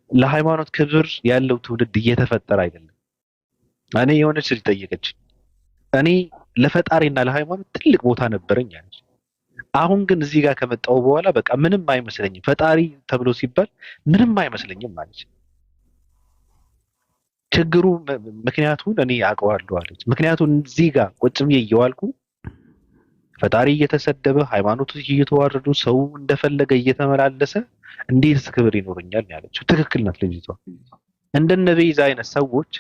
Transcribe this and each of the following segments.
ለሃይማኖት ክብር ያለው ትውልድ እየተፈጠረ አይደለም። እኔ የሆነች ልጅ ጠየቀች፣ እኔ ለፈጣሪና ለሃይማኖት ትልቅ ቦታ ነበረኝ አለች። አሁን ግን እዚህ ጋር ከመጣሁ በኋላ በቃ ምንም አይመስለኝም፣ ፈጣሪ ተብሎ ሲባል ምንም አይመስለኝም አለች። ችግሩ ምክንያቱን እኔ አውቀዋለሁ አለች። ምክንያቱም እዚህ ጋር ቁጭ ብዬ እየዋልኩ ፈጣሪ እየተሰደበ ሃይማኖቶች እየተዋረዱ ሰው እንደፈለገ እየተመላለሰ እንዴት ክብር ይኖረኛል ያለችው። ትክክል ናት ልጅቷ። እንደነ ቤዛ አይነት ሰዎች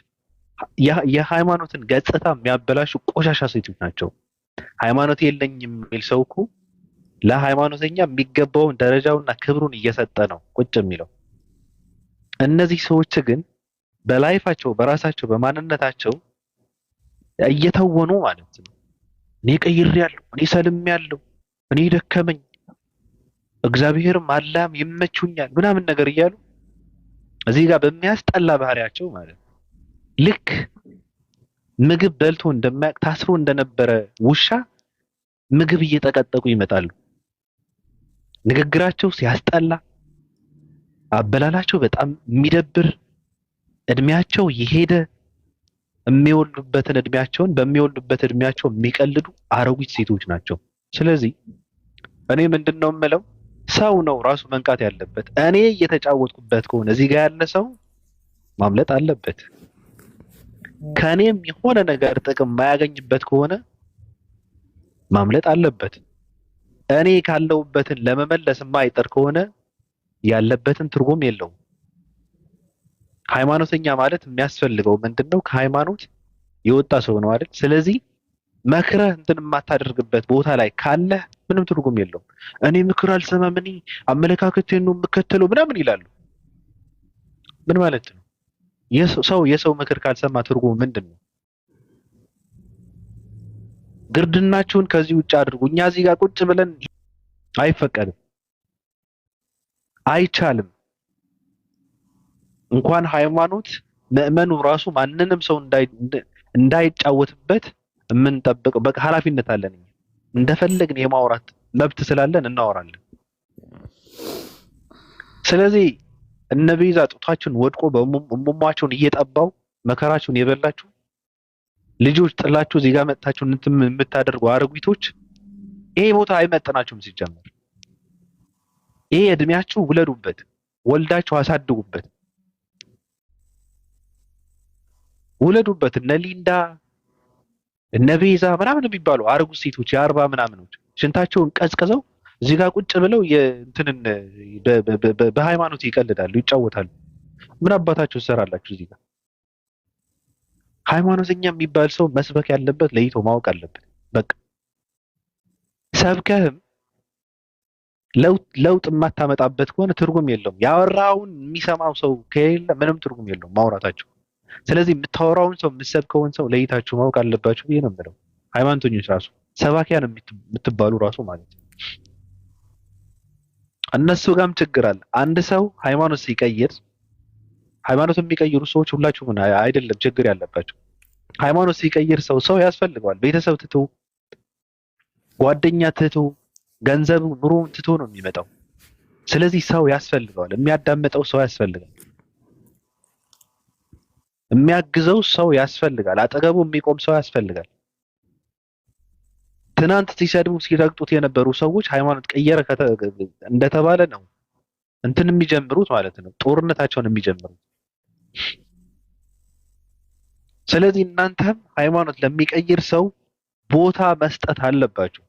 የሃይማኖትን ገጽታ የሚያበላሹ ቆሻሻ ሴቶች ናቸው። ሃይማኖት የለኝም የሚል ሰው እኮ ለሃይማኖተኛ የሚገባውን ደረጃውና ክብሩን እየሰጠ ነው ቁጭ የሚለው። እነዚህ ሰዎች ግን በላይፋቸው በራሳቸው በማንነታቸው እየተወኑ ማለት ነው። እኔ ቀይሬያለሁ፣ እኔ ሰልሜያለሁ፣ እኔ ደከመኝ፣ እግዚአብሔርም አላህም ይመቹኛል ምናምን ነገር እያሉ እዚህ ጋር በሚያስጠላ ባህሪያቸው ማለት ነው ልክ ምግብ በልቶ እንደማያውቅ ታስሮ እንደነበረ ውሻ ምግብ እየጠቀጠቁ ይመጣሉ። ንግግራቸው ሲያስጠላ፣ አበላላቸው በጣም የሚደብር፣ እድሜያቸው የሄደ የሚወልዱበትን እድሜያቸውን በሚወልዱበት እድሜያቸው የሚቀልዱ አሮጊት ሴቶች ናቸው። ስለዚህ እኔ ምንድነው የምለው ሰው ነው ራሱ መንቃት ያለበት። እኔ እየተጫወትኩበት ከሆነ እዚህ ጋር ያለ ሰው ማምለጥ አለበት። ከኔም የሆነ ነገር ጥቅም የማያገኝበት ከሆነ ማምለጥ አለበት። እኔ ካለውበትን ለመመለስ የማይጠር ከሆነ ያለበትን ትርጉም የለውም። ሃይማኖተኛ ማለት የሚያስፈልገው ምንድነው? ከሃይማኖት የወጣ ሰው ነው አይደል? ስለዚህ መክረህ እንትን የማታደርግበት ቦታ ላይ ካለ ምንም ትርጉም የለውም። እኔ ምክር አልሰማም፣ እኔ አመለካከቴን ነው የምከተለው ምናምን ይላሉ። ምን ማለት ነው? ሰው የሰው ምክር ካልሰማ ትርጉሙ ምንድን ነው? ግርድናችሁን ከዚህ ውጭ አድርጉ። እኛ እዚህ ጋር ቁጭ ብለን አይፈቀድም፣ አይቻልም። እንኳን ሃይማኖት ምዕመኑ ራሱ ማንንም ሰው እንዳይጫወትበት የምንጠብቀው በቃ ኃላፊነት አለን። እኛ እንደፈለግን የማውራት መብት ስላለን እናወራለን። ስለዚህ እነ ቤዛ ጡታችሁን ወድቆ በእሙሟቸውን እየጠባው መከራችሁን የበላችሁ ልጆች ጥላችሁ እዚህ ጋር መጥታችሁ የምታደርጉ አረጉቶች ይሄ ቦታ አይመጥናችሁም። ሲጀመር ይሄ እድሜያችሁ ውለዱበት፣ ወልዳችሁ አሳድጉበት፣ ውለዱበት። እነ ሊንዳ እነ ቤዛ ምናምን የሚባሉ አረጉት ሴቶች የአርባ ምናምኖች ሽንታቸውን ቀዝቅዘው እዚህ ጋር ቁጭ ብለው የእንትንን በሃይማኖት ይቀልዳሉ፣ ይጫወታሉ። ምን አባታችሁ ትሰራላችሁ እዚህ ጋር? ሃይማኖተኛ የሚባል ሰው መስበክ ያለበት ለይቶ ማወቅ አለበት። በቃ ሰብከህም ለውጥ የማታመጣበት ከሆነ ትርጉም የለውም። ያወራውን የሚሰማው ሰው ከሌለ ምንም ትርጉም የለውም ማውራታቸው። ስለዚህ የምታወራውን ሰው የምትሰብከውን ሰው ለይታችሁ ማወቅ አለባችሁ ብዬ ነው የምለው። ሃይማኖተኞች ራሱ ሰባኪያን የምትባሉ ራሱ ማለት ነው። እነሱ ጋርም ችግር አለ። አንድ ሰው ሃይማኖት ሲቀይር ሃይማኖት የሚቀይሩ ሰዎች ሁላችሁም አይደለም ችግር ያለባቸው። ሃይማኖት ሲቀይር ሰው ያስፈልገዋል። ቤተሰብ ትቶ፣ ጓደኛ ትቶ፣ ገንዘብ ኑሮውን ትቶ ነው የሚመጣው። ስለዚህ ሰው ያስፈልገዋል፣ የሚያዳምጠው ሰው ያስፈልጋል፣ የሚያግዘው ሰው ያስፈልጋል፣ አጠገቡ የሚቆም ሰው ያስፈልጋል። ትናንት ሲሰድቡ ሲረግጡት የነበሩ ሰዎች ሃይማኖት ቀየረ እንደተባለ ነው እንትን የሚጀምሩት ማለት ነው፣ ጦርነታቸውን የሚጀምሩት። ስለዚህ እናንተም ሃይማኖት ለሚቀይር ሰው ቦታ መስጠት አለባችሁ፣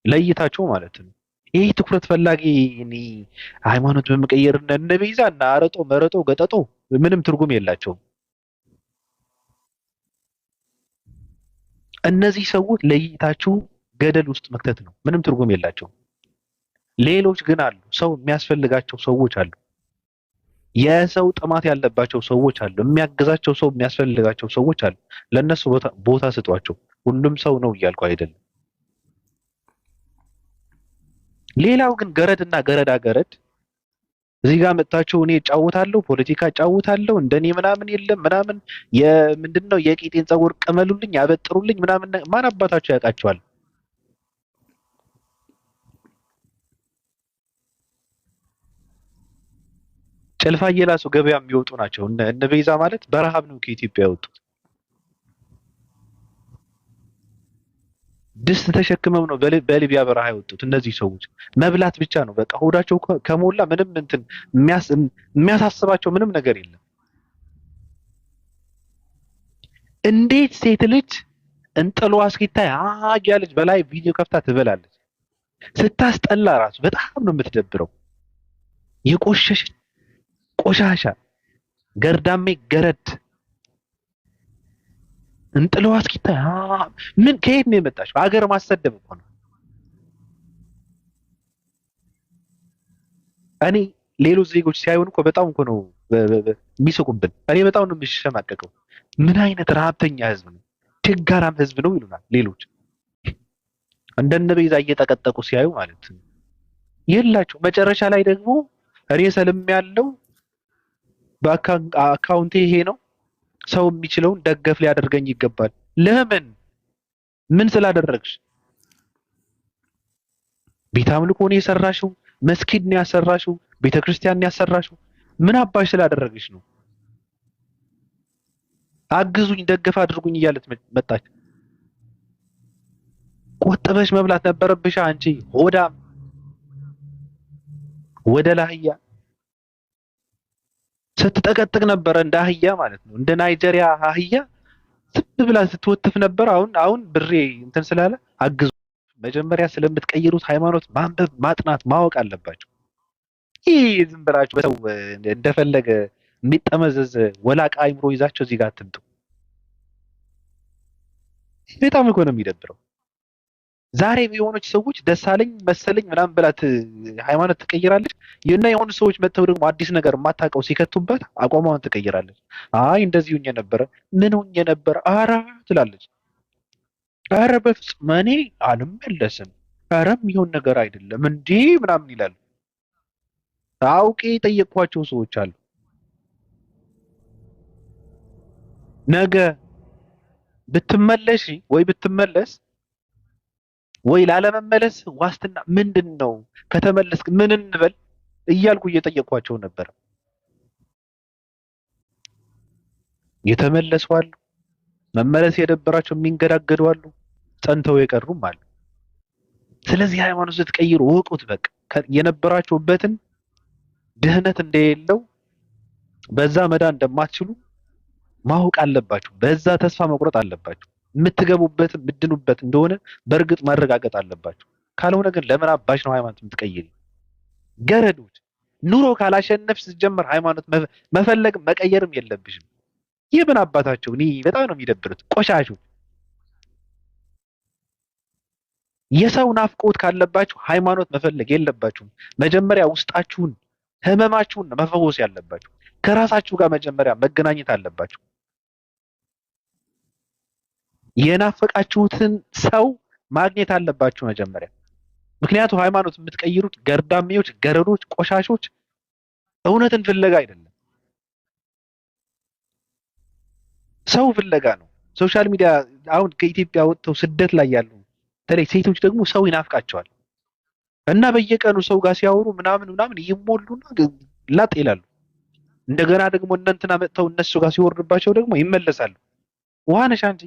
ለይታችሁ ማለት ነው። ይሄ ትኩረት ፈላጊ እኔ ሃይማኖት በመቀየር እነ ቤዛ እና አረጦ መረጦ ገጠጦ ምንም ትርጉም የላቸውም። እነዚህ ሰዎች ለይታችሁ ገደል ውስጥ መክተት ነው፣ ምንም ትርጉም የላቸውም። ሌሎች ግን አሉ፣ ሰው የሚያስፈልጋቸው ሰዎች አሉ፣ የሰው ጥማት ያለባቸው ሰዎች አሉ፣ የሚያግዛቸው ሰው የሚያስፈልጋቸው ሰዎች አሉ። ለነሱ ቦታ ስጧቸው። ሁሉም ሰው ነው እያልኩ አይደለም። ሌላው ግን ገረድና ገረድ እዚህ ጋር መጥታችሁ እኔ እጫወታለሁ፣ ፖለቲካ እጫወታለሁ፣ እንደኔ ምናምን የለም ምናምን የምንድነው የቂጤን ፀጉር ቅመሉልኝ፣ ያበጥሩልኝ ምናምን ማን አባታችሁ ያውቃቸዋል? ጭልፋ እየላሱ ገበያ የሚወጡ ናቸው። እነ ቤዛ ማለት በረሃብ ነው ከኢትዮጵያ የወጡት። ድስት ተሸክመው ነው በሊቢያ በረሃ የወጡት። እነዚህ ሰዎች መብላት ብቻ ነው በቃ። ሆዳቸው ከሞላ ምንም እንትን የሚያሳስባቸው ምንም ነገር የለም። እንዴት ሴት ልጅ እንጥሏ እስኪታይ ያለች በላይ ቪዲዮ ከፍታ ትበላለች። ስታስጠላ ራሱ በጣም ነው የምትደብረው። የቆሸሽ ቆሻሻ ገርዳሜ ገረድ እንጥለዋ እስኪታይ ምን ከየት ነው የመጣችው? ሀገር ማሰደብ እኮ ነው። እኔ ሌሎች ዜጎች ሲያዩን እኮ በጣም እኮ ነው የሚስቁብን። እኔ በጣም ነው የምሸማቀቀው። ምን አይነት ረሀብተኛ ህዝብ ነው፣ ችጋራም ህዝብ ነው ይሉናል ሌሎች። እንደነ ቤዛ እየጠቀጠቁ ሲያዩ ማለት ነው የላቸው። መጨረሻ ላይ ደግሞ እኔ ሰልም ያለው በአካውንቴ ይሄ ነው፣ ሰው የሚችለውን ደገፍ ሊያደርገኝ ይገባል። ለምን? ምን ስላደረግሽ? ቤተ አምልኮ ነው የሰራሽው? መስጊድ ነው ያሰራሽው? ቤተክርስቲያን ነው ያሰራሽው? ምን አባሽ ስላደረግሽ ነው? አግዙኝ፣ ደገፍ አድርጉኝ እያለት መጣች። ቆጥበሽ መብላት ነበረብሽ አንቺ ሆዳም ወደ ላህያ ስትጠቀጥቅ ነበረ፣ እንደ አህያ ማለት ነው። እንደ ናይጄሪያ አህያ ዝም ብላ ስትወትፍ ነበር። አሁን ብሬ እንትን ስላለ አግዙ። መጀመሪያ ስለምትቀይሩት ሃይማኖት ማንበብ፣ ማጥናት፣ ማወቅ አለባቸው። ይህ ዝም ብላችሁ በሰው እንደፈለገ የሚጠመዘዝ ወላቃ አይምሮ ይዛቸው እዚህ ጋር አትምጡ። በጣም እኮ ነው የሚደብረው። ዛሬ የሆነች ሰዎች ደሳለኝ መሰለኝ ምናምን ብላት ሃይማኖት ትቀይራለች። የሆኑ ሰዎች መጥተው ደግሞ አዲስ ነገር የማታውቀው ሲከቱበት አቋሟን ትቀይራለች። አይ እንደዚህ ሁኜ ነበረ፣ ምን ሁኜ ነበረ፣ ኧረ ትላለች። ኧረ በፍጹም እኔ አልመለስም፣ ኧረ የሚሆን ነገር አይደለም እንዴ ምናምን ይላሉ። አውቄ የጠየቅኳቸው ሰዎች አሉ። ነገ ብትመለሽ ወይ ብትመለስ ወይ ላለመመለስ ዋስትና ምንድን ነው? ከተመለስክ ምን እንበል እያልኩ እየጠየቅኳቸው ነበር። የተመለሱ አሉ፣ መመለስ የደበራቸው የሚንገዳገዱ አሉ፣ ጸንተው የቀሩም አሉ። ስለዚህ ሃይማኖት ስትቀይሩ ወቁት። በቃ የነበራችሁበትን ድህነት እንደሌለው በዛ መዳን እንደማትችሉ ማወቅ አለባችሁ። በዛ ተስፋ መቁረጥ አለባችሁ። የምትገቡበት የምትድኑበት እንደሆነ በእርግጥ ማረጋገጥ አለባችሁ። ካልሆነ ግን ለምን አባሽ ነው ሃይማኖት የምትቀይሪ? ገረዶች ኑሮ ካላሸነፍሽ ስትጀምር ሃይማኖት መፈለግ መቀየርም የለብሽም። ይህ ምን አባታቸው እኔ በጣም ነው የሚደብሩት ቆሻሾች። የሰው ናፍቆት ካለባችሁ ሃይማኖት መፈለግ የለባችሁም። መጀመሪያ ውስጣችሁን ህመማችሁን መፈወስ ያለባችሁ። ከራሳችሁ ጋር መጀመሪያ መገናኘት አለባችሁ። የናፈቃችሁትን ሰው ማግኘት አለባችሁ መጀመሪያ። ምክንያቱም ሃይማኖት የምትቀይሩት ገርዳሜዎች፣ ገረዶች፣ ቆሻሾች እውነትን ፍለጋ አይደለም፣ ሰው ፍለጋ ነው። ሶሻል ሚዲያ አሁን ከኢትዮጵያ ወጥተው ስደት ላይ ያሉ በተለይ ሴቶች ደግሞ ሰው ይናፍቃቸዋል እና በየቀኑ ሰው ጋር ሲያወሩ ምናምን ይሞሉና ላጥ ይላሉ። እንደገና ደግሞ እንትና መጥተው እነሱ ጋር ሲወርድባቸው ደግሞ ይመለሳሉ። ውሃ ነሽ አንቺ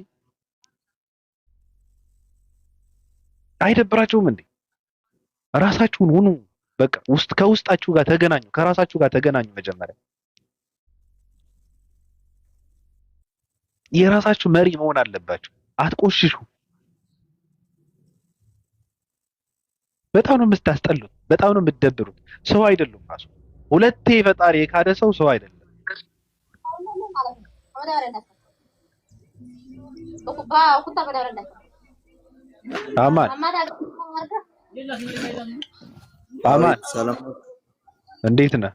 አይደብራችሁም እንዴ? ራሳችሁን ሁኑ። በቃ ከውስጣችሁ ጋር ተገናኙ፣ ከራሳችሁ ጋር ተገናኙ። መጀመሪያ የራሳችሁ መሪ መሆን አለባችሁ። አትቆሽሹ። በጣም ነው የምታስጠሉት፣ በጣም ነው የምትደብሩት። ሰው አይደሉም ራሱ። ሁለቴ ፈጣሪ የካደ ሰው አይደለም። አማን አማን፣ ሰላም እንዴት ነህ?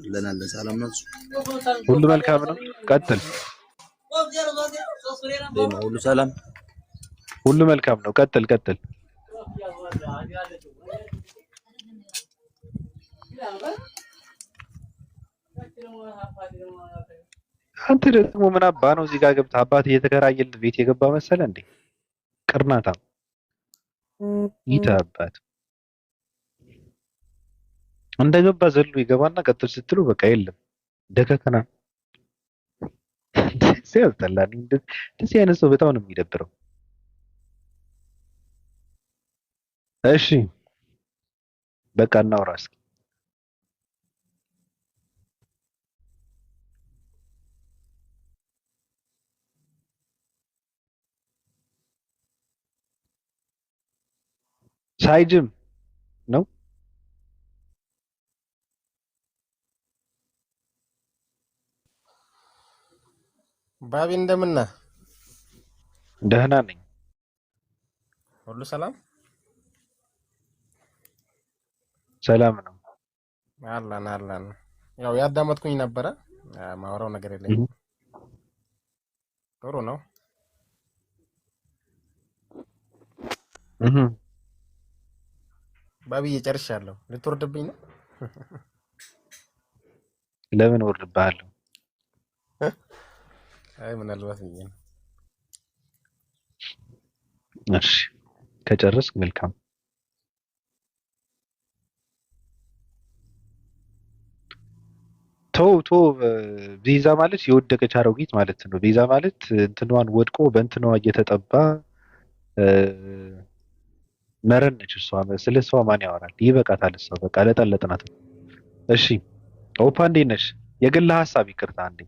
ለናለ ሰላም ነው። ሁሉ መልካም ነው። ቀጥል። ሁሉ ሰላም፣ ሁሉ መልካም ነው። ቀጥል። አንተ ደግሞ ምን አባ ነው እዚህ ጋር ገብተህ አባት እየተከራየልህ ቤት የገባ መሰለ እንዴ? ቅርናታ ይታ አባት እንደገባ ዘሎ ይገባና ቀጥል ስትሉ በቃ የለም ደከከና ሲያስጠላል። እንደዚህ አይነት ሰው በጣም ነው የሚደብረው። እሺ በቃ እናውራ እስኪ። ሳይጅም ነው ባቢ እንደምን ነህ? ደህና ነኝ። ሁሉ ሰላም ሰላም ነው። አለን አለን። ያው ያዳመጥኩኝ ነበረ። ማውራው ነገር የለኝም። ጥሩ ነው። ባቢ እየጨርሻለሁ። ልትወርድብኝ ነው? ለምን ወርድብሃለሁ? አይ ምናልባት ብዬ ነው። እሺ ከጨረስክ መልካም። ቶ ቪዛ ማለት የወደቀች አሮጊት ማለት ነው። ቪዛ ማለት እንትኗን ወድቆ በእንትኗ እየተጠባ መረን ነች እሷ። ስለ እሷ ማን ያወራል? ይበቃታል። እሷ በቃ ለጠለጥናት። እሺ ኦፓ እንዴት ነሽ? የግል ሀሳብ ይቅርታ አንዴ።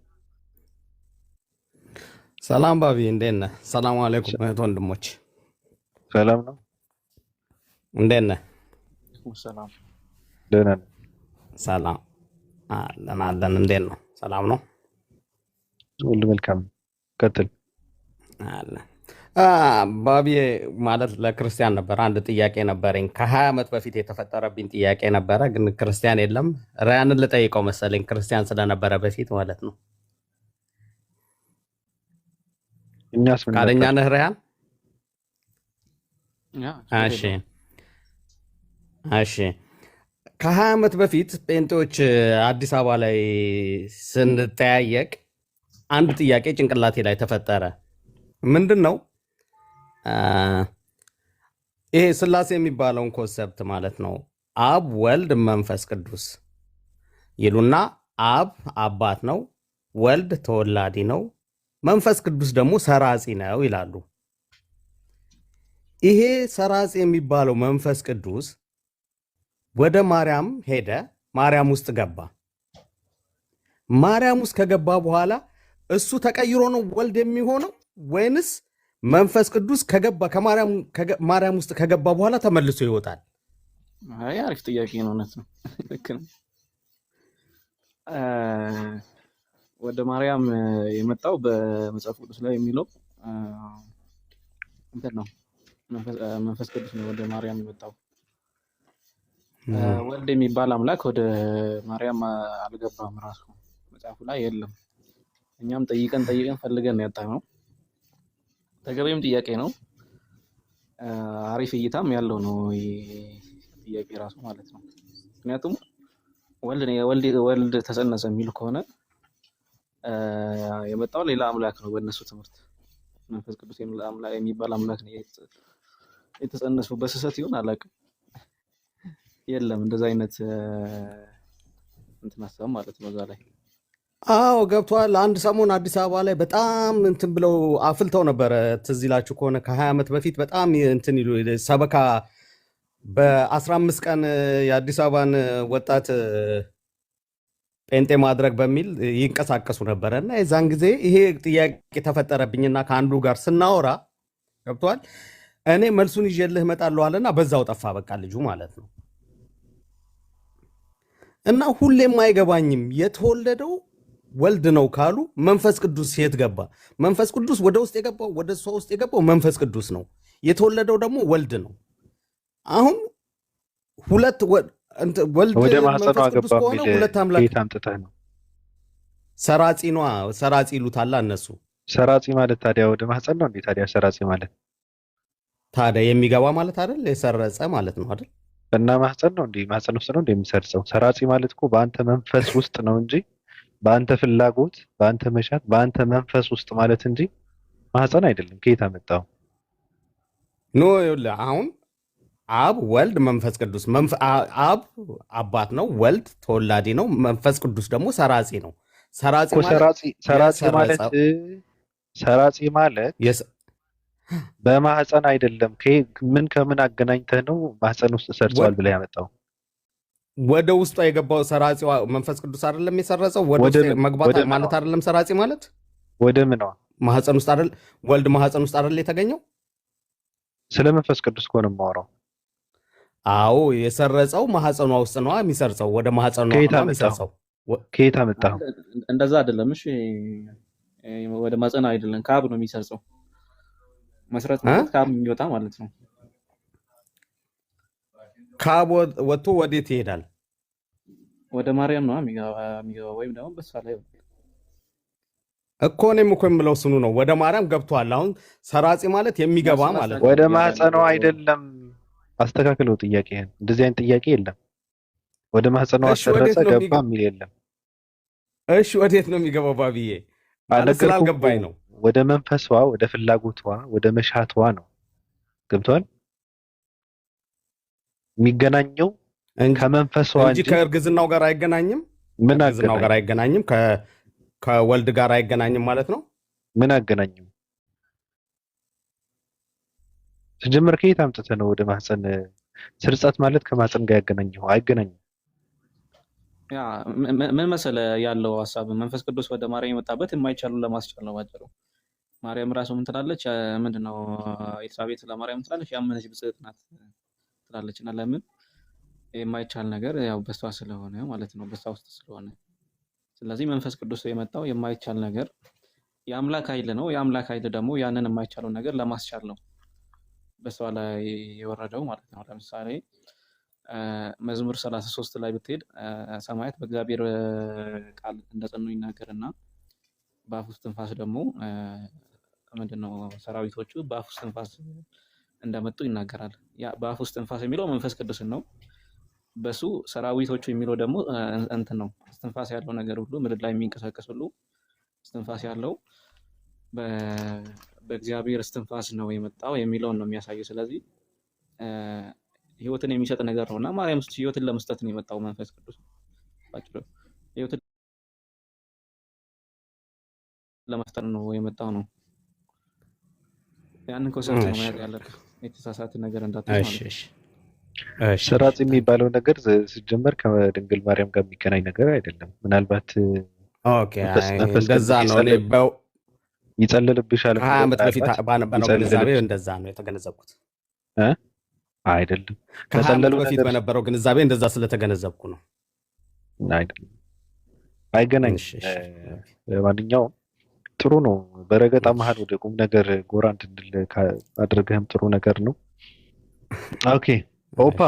ሰላም ባቢ እንዴት ነህ? ሰላም አለይኩም እህት ወንድሞች፣ ሰላም ነው? እንዴት ነህ? ሰላም ደህና ነኝ። ሰላም አለን አለን። እንዴት ነው? ሰላም ነው? ሁሉ መልካም። ቀጥል። አለ ባቢ ማለት ለክርስቲያን ነበር አንድ ጥያቄ ነበረኝ። ከ20 ዓመት በፊት የተፈጠረብኝ ጥያቄ ነበረ፣ ግን ክርስቲያን የለም። ራያንን ልጠይቀው መሰለኝ ክርስቲያን ስለነበረ በፊት ማለት ነው። እኛስ ምን ቃለኛ ነበር? ነህ ራያን? እሺ እሺ። ከ20 ዓመት በፊት ጴንጤዎች አዲስ አበባ ላይ ስንጠያየቅ አንድ ጥያቄ ጭንቅላቴ ላይ ተፈጠረ። ምንድን ነው ይሄ ስላሴ የሚባለውን ኮንሰፕት ማለት ነው። አብ ወልድ መንፈስ ቅዱስ ይሉና አብ አባት ነው፣ ወልድ ተወላዲ ነው፣ መንፈስ ቅዱስ ደግሞ ሰራጺ ነው ይላሉ። ይሄ ሰራጺ የሚባለው መንፈስ ቅዱስ ወደ ማርያም ሄደ፣ ማርያም ውስጥ ገባ። ማርያም ውስጥ ከገባ በኋላ እሱ ተቀይሮ ነው ወልድ የሚሆነው ወይንስ መንፈስ ቅዱስ ከገባ ማርያም ውስጥ ከገባ በኋላ ተመልሶ ይወጣል? አይ አሪፍ ጥያቄ ነው። እውነት ነው። ልክ ነው። ወደ ማርያም የመጣው በመጽሐፍ ቅዱስ ላይ የሚለው እንትን ነው። መንፈስ ቅዱስ ነው ወደ ማርያም የመጣው። ወልድ የሚባል አምላክ ወደ ማርያም አልገባም። ራሱ መጽሐፉ ላይ የለም። እኛም ጠይቀን ፈልገን ያጣነው። ተገቢም ጥያቄ ነው። አሪፍ እይታም ያለው ነው ጥያቄ ራሱ ማለት ነው። ምክንያቱም ወልድ ተጸነሰ የሚል ከሆነ የመጣው ሌላ አምላክ ነው በእነሱ ትምህርት። መንፈስ ቅዱስ የሚባል አምላክ ነው የተጸነሰው። በስህተት ይሆን አላውቅም። የለም እንደዛ አይነት እንትን ሀሳብ ማለት ነው እዛ ላይ። አዎ ገብቷል። አንድ ሰሞን አዲስ አበባ ላይ በጣም እንትን ብለው አፍልተው ነበረ። ትዝ ይላችሁ ከሆነ ከ20 ዓመት በፊት በጣም እንትን ይሉ ሰበካ በ15 ቀን የአዲስ አበባን ወጣት ጴንጤ ማድረግ በሚል ይንቀሳቀሱ ነበረ እና የዛን ጊዜ ይሄ ጥያቄ ተፈጠረብኝና ከአንዱ ጋር ስናወራ ገብቷል። እኔ መልሱን ይዤልህ እመጣለሁ አለና በዛው ጠፋ በቃ ልጁ ማለት ነው። እና ሁሌም አይገባኝም የተወለደው ወልድ ነው ካሉ መንፈስ ቅዱስ የት ገባ? መንፈስ ቅዱስ ወደ ውስጥ የገባው ወደ እሷ ውስጥ የገባው መንፈስ ቅዱስ ነው። የተወለደው ደግሞ ወልድ ነው። አሁን ሁለት ወልድ ወደ ማህፀኗ መንፈስ ቅዱስ ገባ ከሆነ የሚል ሁለት አምላክ ከየት አምጥተህ ነው? ሰራጺ ነዋ። ሰራጺ ይሉታላ እነሱ። ሰራጺ ማለት ታዲያ ወደ ማህፀን ነው እንዴ? ታዲያ ሰራጺ ማለት ታዲያ የሚገባ ማለት አይደል? የሰረጸ ማለት ነው አይደል? እና ማህፀን ነው እንዴ? ማህፀን ውስጥ ነው እንዴ የሚሰርጸው? ሰራጺ ማለት እኮ በአንተ መንፈስ ውስጥ ነው እንጂ በአንተ ፍላጎት፣ በአንተ መሻት፣ በአንተ መንፈስ ውስጥ ማለት እንጂ ማህፀን አይደለም። ከየት አመጣው? ኖ ይኸውልህ አሁን አብ ወልድ መንፈስ ቅዱስ አብ አባት ነው፣ ወልድ ተወላዲ ነው፣ መንፈስ ቅዱስ ደግሞ ሰራጺ ነው። ሰራጺ ማለት በማህፀን አይደለም። ምን ከምን አገናኝተህ ነው ማህፀን ውስጥ ሰርጿል ብለህ ያመጣው? ወደ ውስጧ የገባው ሰራጺ መንፈስ ቅዱስ አይደለም የሰረጸው? ወደ ውስጥ መግባት ማለት አይደለም ሰራጺ ማለት? ወደ ምን ነው? ማህፀን ውስጥ አይደል? ወልድ ማህፀን ውስጥ አይደል የተገኘው? ስለ መንፈስ ቅዱስ እኮ ነው የማወራው። አዎ የሰረጸው ማህፀኗ ውስጥ ነው የሚሰርጸው። ወደ ማህፀኗ ነው የሚሰርጸው። ከየት አመጣው? እንደዛ አይደለም። እሺ ወደ ማህፀን አይደለም፣ ከአብ ነው የሚሰርጸው። መስረት ማለት ከአብ የሚወጣ ማለት ነው። ከአብ ወጥቶ ወዴት ይሄዳል? ወደ ማርያም ነው የሚገባው፣ ወይም ደግሞ በሷ ላይ እኮ እኔም እኮ የምለው ስኑ ነው። ወደ ማርያም ገብቷል። አሁን ሰራጺ ማለት የሚገባ ማለት ነው። ወደ ማህፀኗ አይደለም። አስተካክለው ጥያቄህን። እንደዚህ አይነት ጥያቄ የለም። ወደ ማህፀኗ ሰረጸ ገባ የሚል የለም። እሺ ወዴት ነው የሚገባው ባብዬ? ስላልገባኝ ነው። ወደ መንፈሷ፣ ወደ ፍላጎቷ፣ ወደ መሻቷ ነው። ገብቷል? የሚገናኘው ከመንፈሷ እንጂ ከእርግዝናው ጋር አይገናኝም። ምን ከእርግዝናው ጋር አይገናኝም። ከወልድ ጋር አይገናኝም ማለት ነው። ምን አገናኘው? ሲጀመር ከየት አምጥተህ ነው ወደ ማህፀን? ስርጸት ማለት ከማህፀን ጋር ያገናኘው? አይገናኝም። ያ ምን መሰለ ያለው ሐሳብ መንፈስ ቅዱስ ወደ ማርያም የመጣበት የማይቻሉ ለማስቻል ነው ባጭሩ። ማርያም ራሱ ምን ትላለች? ምንድነው ኤልሳቤጥ ለማርያም ትላለች? ያመነች ብጽዕት ናት ትላለች። እና ለምን የማይቻል ነገር ያው በሷ ስለሆነ ማለት ነው፣ በሷ ውስጥ ስለሆነ። ስለዚህ መንፈስ ቅዱስ የመጣው የማይቻል ነገር የአምላክ ኃይል ነው። የአምላክ ኃይል ደግሞ ያንን የማይቻለው ነገር ለማስቻል ነው በሷ ላይ የወረደው ማለት ነው። ለምሳሌ መዝሙር 33 ላይ ብትሄድ ሰማያት በእግዚአብሔር ቃል እንደጸኑ ይናገርና በአፉ እስትንፋስ ደግሞ ምንድነው ሰራዊቶቹ በአፉ እስትንፋስ እንደመጡ ይናገራል። ያ በአፉ እስትንፋስ የሚለው መንፈስ ቅዱስን ነው። በሱ ሰራዊቶቹ የሚለው ደግሞ እንትን ነው። እስትንፋስ ያለው ነገር ሁሉ ምድር ላይ የሚንቀሳቀስ ሁሉ እስትንፋስ ያለው በእግዚአብሔር እስትንፋስ ነው የመጣው የሚለውን ነው የሚያሳየው። ስለዚህ ህይወትን የሚሰጥ ነገር ነውና ማርያም ህይወትን ለመስጠት ነው የመጣው መንፈስ ቅዱስ። ባጭሩ ህይወትን ለመፍጠር ነው የመጣው ነው። ያንን ኮንሰፕት ነው ማለት ያለብህ። የተሳሳተ ነገር እንዳትሆን ማለት ነው። ሰራጺ የሚባለው ነገር ሲጀመር ከድንግል ማርያም ጋር የሚገናኝ ነገር አይደለም። ምናልባት ኦኬ እንደዛ ነው። ይጸልልብሻል። 20 ዓመት በፊት ባነበረው ግንዛቤ እንደዛ ነው የተገነዘብኩት። አይደለም ከጸለሉ በፊት በነበረው ግንዛቤ እንደዛ ስለተገነዘብኩ ነው። አይደለም አይገናኝም። ማንኛውም ጥሩ ነው። በረገጣ መሀል ወደ ቁም ነገር ጎራ እንድንል አድርገህም ጥሩ ነገር ነው። ኦኬ ኦፓ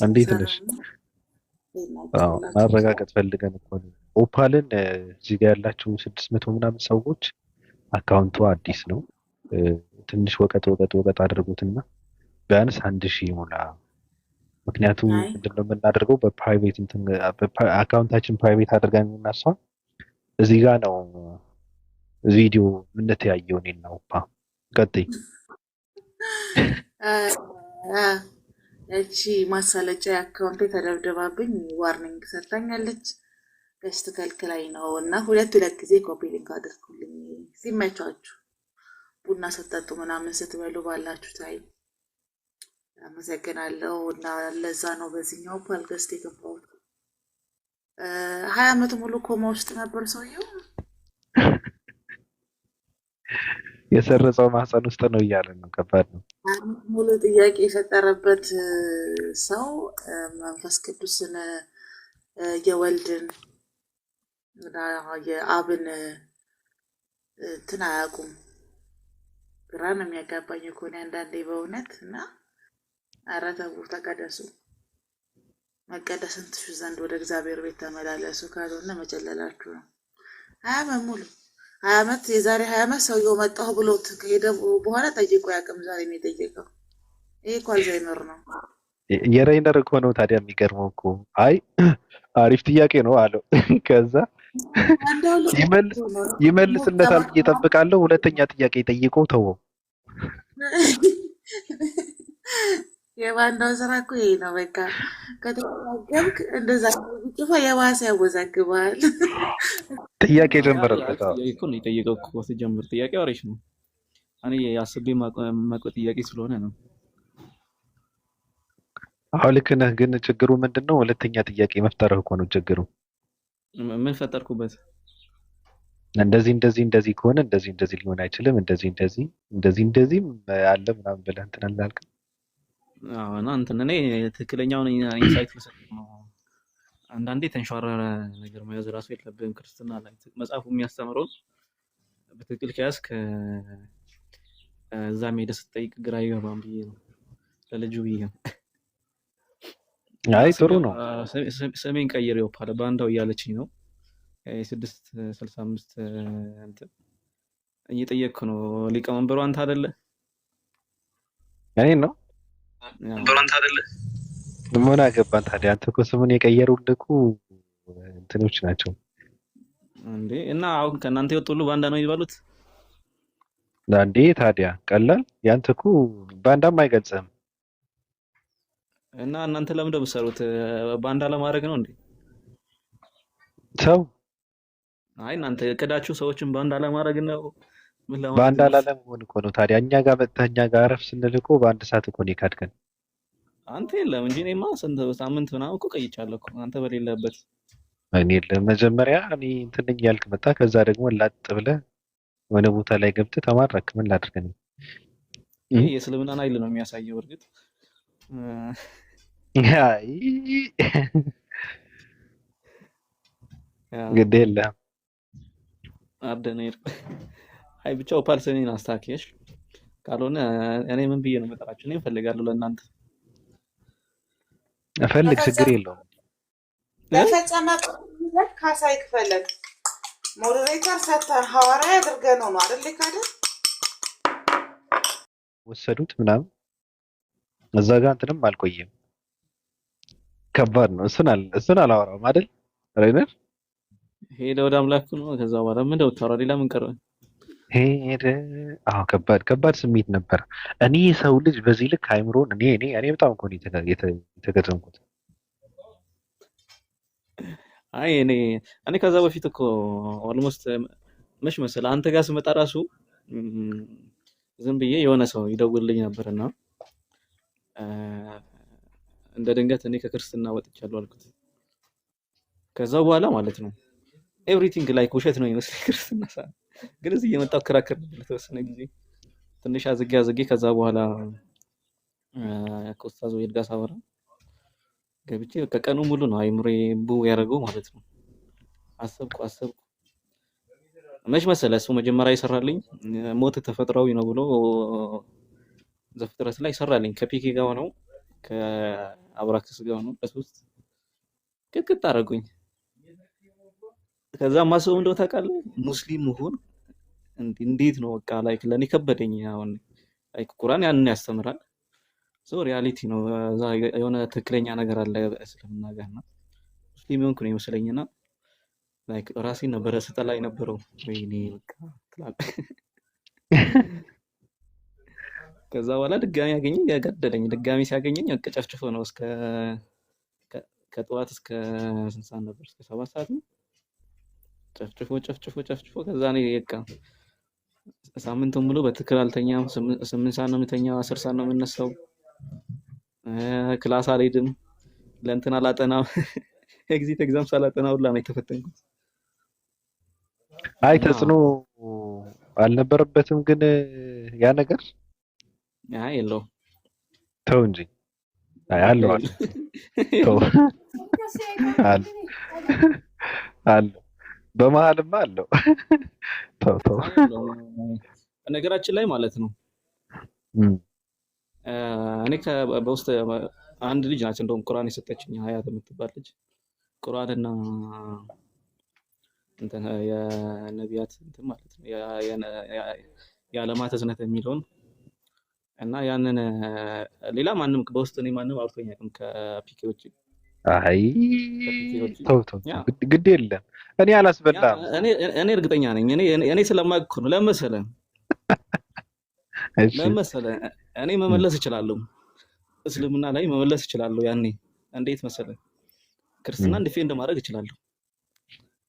እንዴት ነሽ? ማረጋገጥ ፈልገን እኮ ነው። ኦፓልን እዚህ ጋር ያላችሁ 600 ምናምን ሰዎች አካውንቱ አዲስ ነው። ትንሽ ወቀጥ አድርጉትና ቢያንስ 1000 ይሞላ። ምክንያቱም ምንድነው የምናደርገው በፕራይቬት አካውንታችን ፕራይቬት አድርገን እናሷ እዚህ ጋር ነው ቪዲዮ የምንተያየው እኔና ኦፓ። ቀጥይ። እቺ ማሳለጫ አካውንቴ ተደብድባብኝ ዋርኒንግ ሰጥታኛለች። ገስት ከልክላይ ነው እና ሁለት ጊዜ ኮፒ ሊንክ አድርጉልኝ ሲመቻችሁ ቡና ሰጠጡ ምናምን ስትበሉ ባላችሁ ታይም። አመሰግናለሁ። እና ለዛ ነው በዚህኛው ፓል ገስት የገባሁት። 20 ዓመት ሙሉ ኮማ ውስጥ ነበር ሰውየው። የሰረጸው ማህፀን ውስጥ ነው እያለ ነው። ከባድ ነው። ሙሉ ጥያቄ የፈጠረበት ሰው መንፈስ ቅዱስን የወልድን የአብን እንትን አያውቁም። ግራ ነው የሚያጋባኝ እኮ እኔ አንዳንዴ በእውነት። እና ኧረ ተው ተቀደሱ፣ መቀደስን ትሹ ዘንድ ወደ እግዚአብሔር ቤት ተመላለሱ፣ ካልሆነ መጨለላችሁ ነው። 20 ዓመት ሙሉ 20 ዓመት የዛሬ 20 ዓመት ሰውየው መጣሁ ብሎት ከሄደ በኋላ ጠይቆ ያቅም ዛሬ ነው የጠየቀው። ይሄ እኮ አልዛይመር ነው። የሬይነር እኮ ነው ታዲያ። የሚገርመው እኮ አይ አሪፍ ጥያቄ ነው አለው። ከዛ ይመልስለታል ብዬ እጠብቃለሁ። ሁለተኛ ጥያቄ ጠይቆ ተወው። የባንዳው ስራ እኮ ይሄ ነው። በቃ ከተወዛገብክ እንደዛ ጽፎ የባሰ ያወዛግባል። ጥያቄ አሪፍ ጀመረበት። ጥያቄ እኮ ነው የጠየቀው እኮ ሲጀምር ጥያቄው አሪፍ ነው። እኔ አስቤ የማውቀው ጥያቄ ስለሆነ ነው። አሁን ልክ ነህ፣ ግን ችግሩ ምንድን ነው? ሁለተኛ ጥያቄ መፍጠርህ እኮ ነው ችግሩ። ምን ፈጠርኩበት? እንደዚህ ከሆነ እንደዚህ ሊሆን አይችልም፣ እንደዚህም አለ ምናምን ብለህ እንትን አላልክም? አዎ እና እንትን እኔ ትክክለኛውን ኢንሳይት ልሰጥ ነው። አንዳንዴ ተንሸዋረረ ነገር መያዝ ራሱ የለብህም ክርስትና ላይ መጽሐፉ የሚያስተምረውን በትክክል ከያዝክ እዛም ሄደህ ስትጠይቅ ግራ አይገባም ብዬ ነው ለልጁ ብዬ ነው። አይ ጥሩ ነው። ሰሜን ቀይሬው ፓለ ባንዳው እያለችኝ ነው። የ665 እንትን እየጠየቅኩ ነው። ሊቀመንበሩ አንተ አይደለ? እኔ ነው ምን አገባን ታዲያ? አንተ እኮ ስሙን የቀየሩልህ እኮ እንትኖች ናቸው እንዴ። እና አሁን ከእናንተ የወጡ ሁሉ ባንዳ ነው የሚባሉት? አንዴ ታዲያ ቀላል። ያንተ እኮ ባንዳም አይገልጽህም። እና እናንተ ለምን እንደምትሰሩት ባንዳ ለማድረግ ነው እንዴ? ሰው አይ እናንተ እቅዳችሁ ሰዎችን ባንዳ ለማድረግ ነው። ምን ለማድረግ ባንዳ ላለመሆን እኮ ነው። ታዲያ እኛ ጋር መጥተህ እኛ ጋር አረፍ ስንል እኮ በአንድ ሰዓት እኮ ነው የካድከን። አንተ የለም እንጂ እኔማ ስንት ሳምንት ምናምን እኮ ቀይቻለሁ እኮ አንተ በሌለበት። እኔ ለመጀመሪያ እኔ እንትን ነኝ ያልክ መጣ። ከዛ ደግሞ ላጥ ብለህ የሆነ ቦታ ላይ ገብተህ ተማረክ። ምን ላድርግ ነው? ይሄ የእስልምናን ኃይል ነው የሚያሳየው። እርግጥ አይ ግድ የለህም አርደኔር አይ ብቻው ፓልሰኔን አስታኪሽ ካልሆነ እኔ ምን ብዬ ነው መጠራችሁ? እኔ እፈልጋለሁ ለእናንተ እፈልግ ችግር የለውም። ለፈጸመ ካሳ ይክፈለን። ሞዴሬተር ሰተን ሐዋርያ አድርገን ነው አይደል? ካደ ወሰዱት ምናምን እዛ ጋር እንትንም አልቆየም። ከባድ ነው። እሱን አላወራውም አይደል ራይነር? ሄደ ወደ አምላኩ ነው። ከዛ በኋላ ምን ደው ታወራ? ሌላ ምን ቀረ? ሄደ። አዎ ከባድ ስሜት ነበር። እኔ ሰው ልጅ በዚህ ልክ አይምሮን እኔ በጣም እኮ ነው የተገረምኩት። አይ እኔ ከዛ በፊት እኮ ኦልሞስት መች መሰለህ አንተ ጋር ስመጣ ራሱ ዝም ብዬ የሆነ ሰው ይደውልልኝ ነበርና እንደ ድንገት እኔ ከክርስትና ወጥቻለሁ አልኩት። ከዛ በኋላ ማለት ነው ኤቭሪቲንግ ላይክ ውሸት ነው ይመስለኝ ክርስትና ግን እዚህ የመጣው ክራከር ለተወሰነ ጊዜ ትንሽ አዝጌ ከዛ በኋላ ኮስታዞ ይልጋ ሳወራ ገብቼ ከቀኑ ሙሉ ነው አይምሬ ቡ ያደረገው ማለት ነው። አሰብኩ መች መሰለህ እሱ መጀመሪያ ይሰራልኝ ሞት ተፈጥሯዊ ነው ብሎ ዘፍጥረት ላይ ይሰራልኝ ከፒኬ ጋር ነው ከአብራክስ ጋር ነው በሶስት ቅጥቅጥ አደረጉኝ። ከዛ ማሰብ እንደው ታውቃለህ ሙስሊም መሆን እንዴት ነው በቃ ላይክ ለኔ ከበደኝ። አሁን ላይክ ቁርአን ያንን ያስተምራል ሶ ሪያሊቲ ነው እዛ የሆነ ትክክለኛ ነገር አለ እስልምና ጋርና ሙስሊም ሆንኩ ነው ይመስለኝና ላይክ ራሴን ነበር ስጠላ የነበረው ወይኔ በቃ ትላለህ። ከዛ በኋላ ድጋሚ ያገኘኝ ያገደለኝ ድጋሚ ሲያገኘኝ ጨፍጭፎ ነው እስከ ከጠዋት እስከ ስንት ሰዓት ነበር? እስከ 7 ሰዓት ነው ጨፍጭፎ ከዛ ነው በቃ ሳምንቱን ሙሉ በትክክል አልተኛም። 8 ሰዓት ነው የምተኛው፣ 10 ሰዓት ነው የምነሳው። ክላስ አልሄድም፣ ለእንትን አላጠናም። ኤግዚት ኤግዛም ሳላጠና ሁላ ነው የተፈተንኩት። አይ ተጽዕኖ አልነበረበትም ግን ያ ነገር አይ የለውም። ተው እንጂ አይ አለው ተው አለው በመሀልማ አለው ተው ነገራችን ላይ ማለት ነው። እኔ በውስጥ አንድ ልጅ ናት እንደውም ቁርአን የሰጠችኝ ሀያት የምትባል ልጅ ቁርአንና እንትን የነቢያት እንትን ማለት ነው የዓለማት እዝነት የሚለውን እና ያንን ሌላ ማንም በውስጥ እኔ ማንም አውርቶኝ አያውቅም ከፒኬዎች። አይ ተው ግድ የለም እኔ አላስበላም። እኔ እርግጠኛ ነኝ እኔ ስለማውቅ ነው ለመሰለን እሺ ለምን መሰለህ እኔ መመለስ እችላለሁ፣ እስልምና ላይ መመለስ እችላለሁ። ያኔ እንዴት መሰለህ ክርስትናን ዲፌንድ ማድረግ እችላለሁ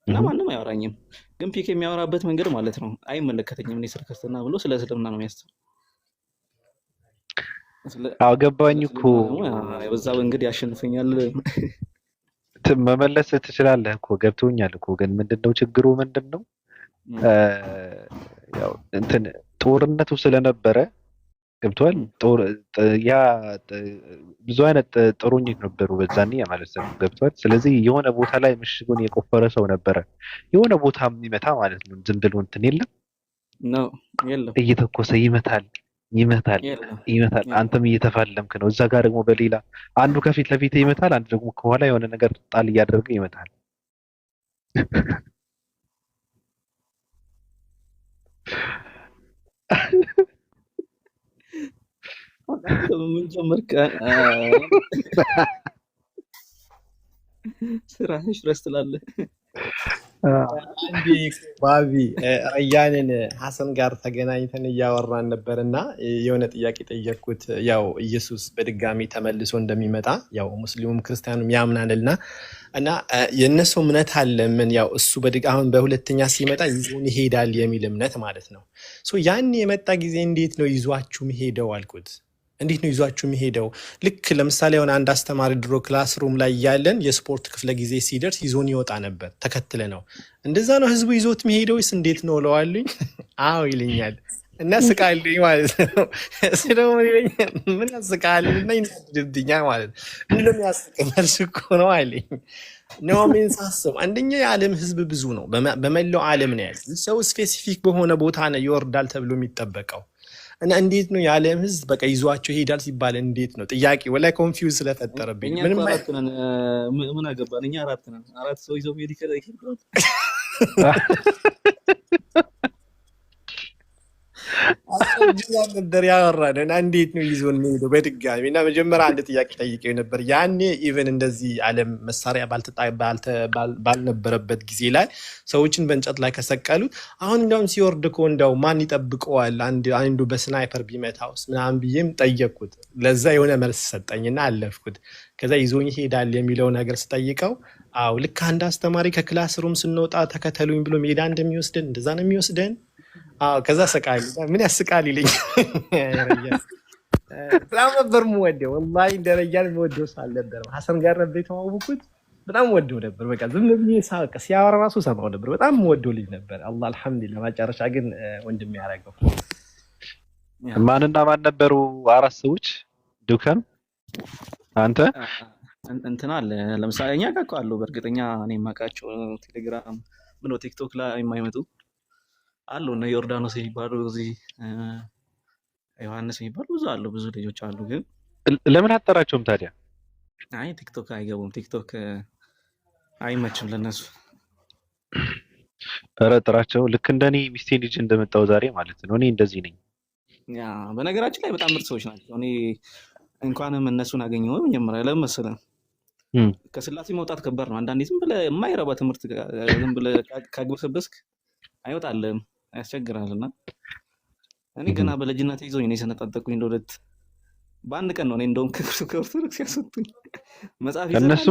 እና ማንም አያወራኝም። ግን ፒክ የሚያወራበት መንገድ ማለት ነው አይመለከተኝም። እኔ ስለ ክርስትና ብሎ ስለ እስልምና ነው የሚያስተው። አዎ ገባኝ እኮ በዛ መንገድ ያሸንፈኛል። መመለስ ትችላለህ እኮ ገብቶኛል እኮ። ግን ምንድነው ችግሩ ምንድነው? ያው እንትን ጦርነቱ ስለነበረ ገብቷል። ያ ብዙ አይነት ጦረኞች ነበሩ በዛኔ ማለት ነው ገብቷል። ስለዚህ የሆነ ቦታ ላይ ምሽጉን የቆፈረ ሰው ነበረ የሆነ ቦታ የሚመታ ማለት ነው። ዝም ብሎ እንትን የለም ነው የለም እየተኮሰ ይመታል። አንተም እየተፋለምክ ነው። እዛ ጋር ደግሞ በሌላ አንዱ ከፊት ለፊት ይመታል፣ አንዱ ደግሞ ከኋላ የሆነ ነገር ጣል እያደረገ ይመታል። ምን ጀመርክ? ስራሽ ረስ ትላለህ። አንዴ ባቢ ረያንን ሐሰን ጋር ተገናኝተን እያወራን ነበር እና የሆነ ጥያቄ ጠየቅኩት። ያው ኢየሱስ በድጋሚ ተመልሶ እንደሚመጣ ያው ሙስሊሙም ክርስቲያኑም ያምናልና እና የእነሱ እምነት አለ ምን ያው እሱ አሁን በሁለተኛ ሲመጣ ይዞን ይሄዳል የሚል እምነት ማለት ነው። ያን የመጣ ጊዜ እንዴት ነው ይዟችሁ ሄደው አልኩት። እንዴት ነው ይዟችሁ የሚሄደው? ልክ ለምሳሌ የሆነ አንድ አስተማሪ ድሮ ክላስሩም ላይ ያለን የስፖርት ክፍለ ጊዜ ሲደርስ ይዞን ይወጣ ነበር ተከትለ ነው። እንደዛ ነው ህዝቡ ይዞት የሚሄደው ወይስ እንዴት ነው እለዋለሁኝ። አዎ ይለኛል እና ስቃልኝ ማለት ነው። እሱ ደግሞ ይለኛል ምን ያስቃልኝ እና ይናድድኛል ማለት ነው። ምን ለሚያስቀኛል እኮ ነው አለኝ። ነው ምን ሳስብ አንደኛ የዓለም ህዝብ ብዙ ነው፣ በመላው ዓለም ነው ያለው። ሰው ስፔሲፊክ በሆነ ቦታ ነው ይወርዳል ተብሎ የሚጠበቀው እና እንዴት ነው የዓለም ህዝብ በቃ ይዟቸው ይሄዳል ሲባል እንዴት ነው ጥያቄ ወላይ ኮንፊውዝ ስለፈጠረብኝ። ምንም ምን አገባን እኛ አራት ሰው ይዘው ሄድ ይከራል። አስረጅላ ነበር ያወራን እና እንዴት ነው ይዞን የሚሄደው በድጋሚ እና መጀመሪያ አንድ ጥያቄ ጠይቄው ነበር። ያኔ ኢቨን እንደዚህ ዓለም መሳሪያ ባልነበረበት ጊዜ ላይ ሰዎችን በእንጨት ላይ ከሰቀሉት አሁን እንዲያውም ሲወርድ እኮ እንዲያው ማን ይጠብቀዋል አንዱ በስናይፐር ቢመታውስ ምናምን ብዬም ጠየቅኩት። ለዛ የሆነ መልስ ሰጠኝና አለፍኩት። ከዛ ይዞኝ ይሄዳል የሚለው ነገር ስጠይቀው አዎ ልክ አንድ አስተማሪ ከክላስ ሩም ስንወጣ ተከተሉኝ ብሎ ሜዳ እንደሚወስደን እንደዛ ነው የሚወስደን። ከዛ ሰቃሊ ምን ያስቃል ይለኝ። በጣም ነበር የምወደው ወላሂ ደረጃን የምወደው ሳልነበረ ሐሰን ጋር ነበር የተዋወቅኩት። በጣም ወደው ነበር። በቃ ዝም ብዬ ሳቀ ሲያወራ ራሱ ሰማው ነበር። በጣም ወደው ልጅ ነበር። አላህ አልሐምዱሊላህ። መጨረሻ ግን ወንድም ያደረገው ማንና ማን ነበሩ? አራት ሰዎች ዱከም አንተ እንትና አለ ለምሳሌ እኛ ጋር እኮ አሉ። በእርግጠኛ እኔ የማውቃቸው ቴሌግራም ምን ቲክቶክ ላይ የማይመጡ አሉ። እነ ዮርዳኖስ የሚባሉ እዚህ ዮሐንስ የሚባሉ ብዙ አሉ፣ ብዙ ልጆች አሉ። ግን ለምን አጠራቸውም ታዲያ? አይ ቲክቶክ አይገቡም። ቲክቶክ አይመችም ለነሱ። ኧረ ጥራቸው። ልክ እንደኔ ሚስቴ ልጅ እንደመጣው ዛሬ ማለት ነው። እኔ እንደዚህ ነኝ። ያ በነገራችን ላይ በጣም ምርጥ ሰዎች ናቸው። እኔ እንኳንም እነሱን አገኘሁ መጀመሪያ ለምን መሰለህ ከስላሴ መውጣት ከባድ ነው። አንዳንዴ ዝም ብለህ የማይረባ ትምህርት ዝም ብለህ ካግበሰበስክ አይወጣልህም፣ ያስቸግራልና እኔ ገና በልጅነቴ ይዞኝ ነው የሰነጣጠቁኝ። እንደሁለት በአንድ ቀን ነው እኔ እንደውም ከኦርቶዶክስ ያስወጡኝ። እነሱ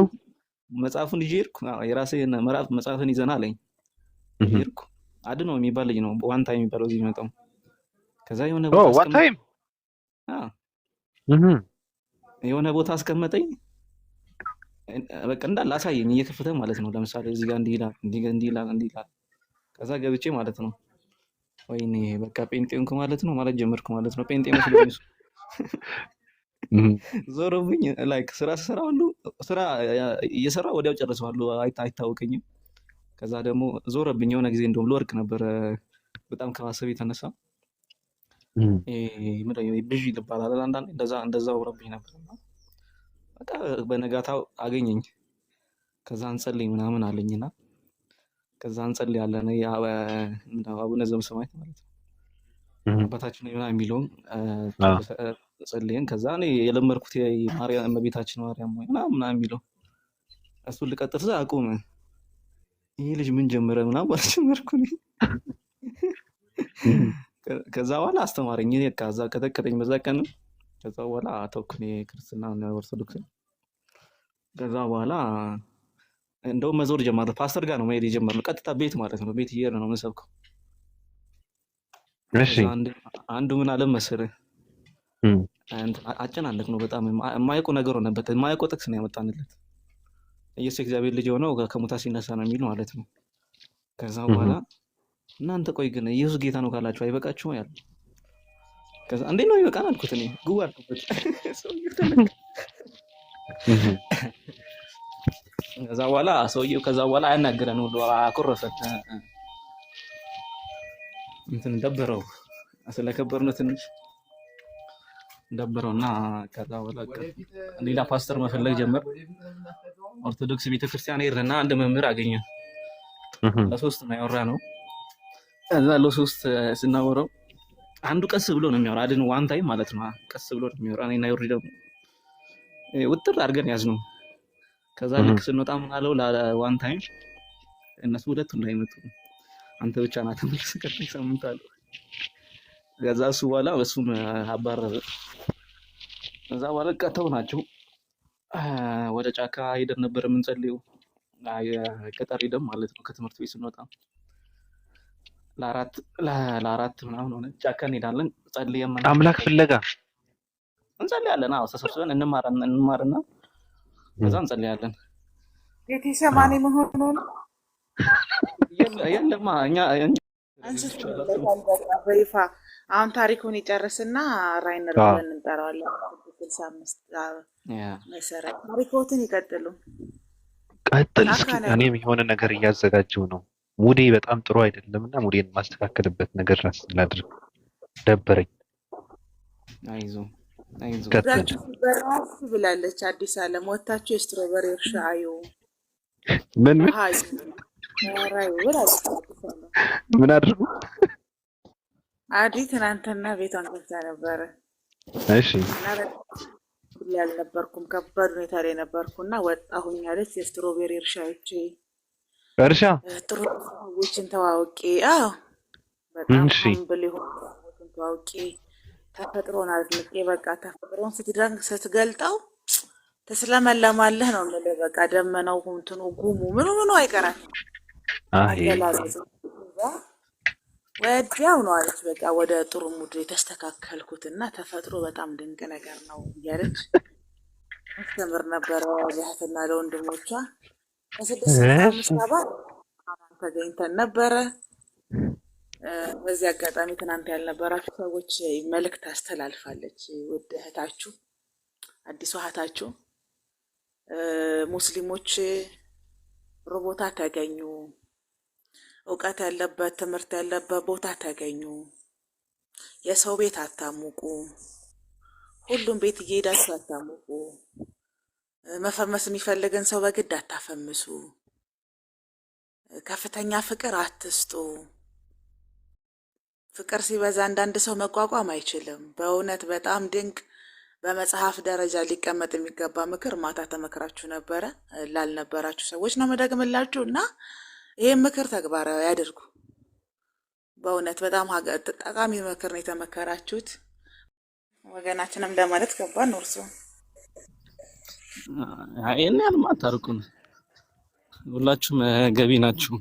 መጽሐፉን ይዤ ሄድኩ። የራስህን ምዕራፍ መጽሐፍን ይዘና አለኝ። ሄድኩ አድነው የሚባል ልጅ ነው ዋን ታይም የሚባለው እዚህ መጣው። ከዛ የሆነ ቦታ አስቀመጠኝ። በቃ እንዳለ አሳየኝ እየከፈተ ማለት ነው። ለምሳሌ እዚህ ጋር እንዲህ ይላል። ከዛ ገብቼ ማለት ነው ወይኔ በቃ ጴንጤ ሆንኩ ማለት ነው ማለት ጀመርኩ ማለት ነው። ጴንጤ መስሎኝ ዞሮብኝ ላይክ ስራ እየሰራ ወዲያው ጨርሰዋለሁ፣ አይታወቀኝም። ከዛ ደግሞ ዞረብኝ የሆነ ጊዜ እንደውም ልወርቅ ነበረ በጣም ከማሰብ የተነሳ ብዥ ይባላል አንዳንዴ እንደዛ ወረብኝ ነበር። በቃ በነጋታው አገኘኝ። ከዛ እንጸልይ ምናምን አለኝና ከዛ እንጸልያለን አቡነ ዘበሰማያት ማለት ነው አባታችን ምናምን የሚለውን ጸልየን ከዛ እኔ የለመድኩት የማርያም እመቤታችን ማርያም ወይ ምናምን የሚለው እሱን ልቀጥል ስል አቁም ይሄ ልጅ ምን ጀመረ ምናምን ማለት ጀመርኩ። ከዛ በኋላ አስተማረኝ። እኔ ከዛ ቀጠቀጠኝ በዛ ቀን። ከዛ በኋላ ተውኩ እኔ ክርስትና ኦርቶዶክስ። ከዛ በኋላ እንደውም መዞር ጀመረ። ፓስተር ጋር ነው መሄድ የጀመርነው፣ ቀጥታ ቤት ማለት ነው። ቤት እየሄድን ነው የምንሰብከው። እሺ ከዛ አንዱ ምን አለ መሰለህ አጨናነቅ ነው በጣም የማያውቀው ነገር ሆነበት። የማያውቀው ጥቅስ ነው ያመጣንለት። ኢየሱስ እግዚአብሔር ልጅ የሆነው ከሙታን ሲነሳ ነው የሚል ማለት ነው። ከዛ በኋላ እናንተ ቆይ ግን ኢየሱስ ጌታ ነው ካላችሁ አይበቃችሁም ያለ። ከዛ እንዴት ነው ይበቃን አልኩት እኔ ግቡ አልኩት። ከዛ በኋላ አያናግረን ሁሉ አኮረፈ። እንትን ደበረው፣ ስለከበርነው ትንሽ ደበረውና ከዛ በኋላ ሌላ ፓስተር መፈለግ ጀመር። ኦርቶዶክስ ቤተክርስቲያን ሄድንና አንድ መምህር አገኘን። ለሶስት ነው ያወራነው። ከዛ ለሶስት ስናወራው አንዱ ቀስ ብሎ ነው የሚያወራ። አድን ዋን ታይም ማለት ነው። ቀስ ብሎ ነው የሚያወራ። እኔና ዮሪ ደግሞ ውጥር አድርገን ያዝነው። ከዛ ልክ ስንወጣ ምን አለው ለዋን ታይም እነሱ ሁለቱ እንዳይመጡ አንተ ብቻ ና ተመልሰህ ቀጥታ ሳምንት አለው። ከዛ እሱ በኋላ እሱን አባረረ። ከዛ በኋላ ቀተው ናቸው። ወደ ጫካ ሄደን ነበር የምንጸልየው። ገጠር ሄደን ማለት ነው። ከትምህርት ቤት ስንወጣ ለአራት ምናምን ሆነ ጫካ እንሄዳለን። ጸልየን አምላክ ፍለጋ እንጸልያለን። አዎ ተሰብስበን እንማርና ከዛ እንጸልያለን። ጌቴሰማኒ መሆኑን የለማ እኛ በይፋ አሁን ታሪኩን ይጨርስና ራይነር ብለን እንጠራዋለን። 65 መሰረት ታሪኮትን ይቀጥሉ። ቀጥል እስኪ። እኔም የሆነ ነገር እያዘጋጀው ነው። ሙዴ በጣም ጥሩ አይደለምና ሙዴን ማስተካከልበት ነገር ላድርግ። ደበረኝ። አይዞ በራስ ብላለች። አዲስ ዓለም ወታችሁ የስትሮበሪ እርሻ አዩ። ምን አድርጉ? አዲ ትናንትና ቤቷን ከፍታ ነበረ። እሺ ያልነበርኩም ከባድ ሁኔታ ላይ ነበርኩና ወጣሁኝ አለች። የስትሮቤሪ እርሻ ጥሩ ሰዎችን ተዋውቄ፣ በጣም ሀምብል የሆኑ ሰዎችን ተዋውቄ ተፈጥሮን አድንቄ፣ በቃ ተፈጥሮን ስትገልጠው ተስለመለማለህ ነው የምልህ። በቃ ደመናው እንትኑ ጉሙ ምኑ አይቀራል። ወዲያው ነው አለች። በቃ ወደ ጥሩ ሙድ የተስተካከልኩትና ተፈጥሮ በጣም ድንቅ ነገር ነው እያለች አስተምር ነበረ ለእህትና ለወንድሞቿ። ከ6-5 ተገኝተን ነበረ። በዚህ አጋጣሚ ትናንት ያልነበራችሁ ሰዎች መልእክት አስተላልፋለች። ውድ እህታችሁ፣ አዲሷ እህታችሁ፣ ሙስሊሞች ሮቦታ ተገኙ፣ እውቀት ያለበት ትምህርት ያለበት ቦታ ተገኙ፣ የሰው ቤት አታሙቁ፣ ሁሉም ቤት እየሄዳችሁ አታሙቁ፣ መፈመስ የሚፈልግን ሰው በግድ አታፈምሱ፣ ከፍተኛ ፍቅር አትስጡ። ፍቅር ሲበዛ አንዳንድ ሰው መቋቋም አይችልም። በእውነት በጣም ድንቅ በመጽሐፍ ደረጃ ሊቀመጥ የሚገባ ምክር ማታ ተመክራችሁ ነበረ። ላልነበራችሁ ሰዎች ነው መደግምላችሁ እና ይህም ምክር ተግባራዊ ያድርጉ። በእውነት በጣም ጠቃሚ ምክር ነው የተመከራችሁት። ወገናችንም ለማለት ገባን ነው። እርሱ ይህን ያህልም አታርቁን። ሁላችሁም ገቢ ናችሁ።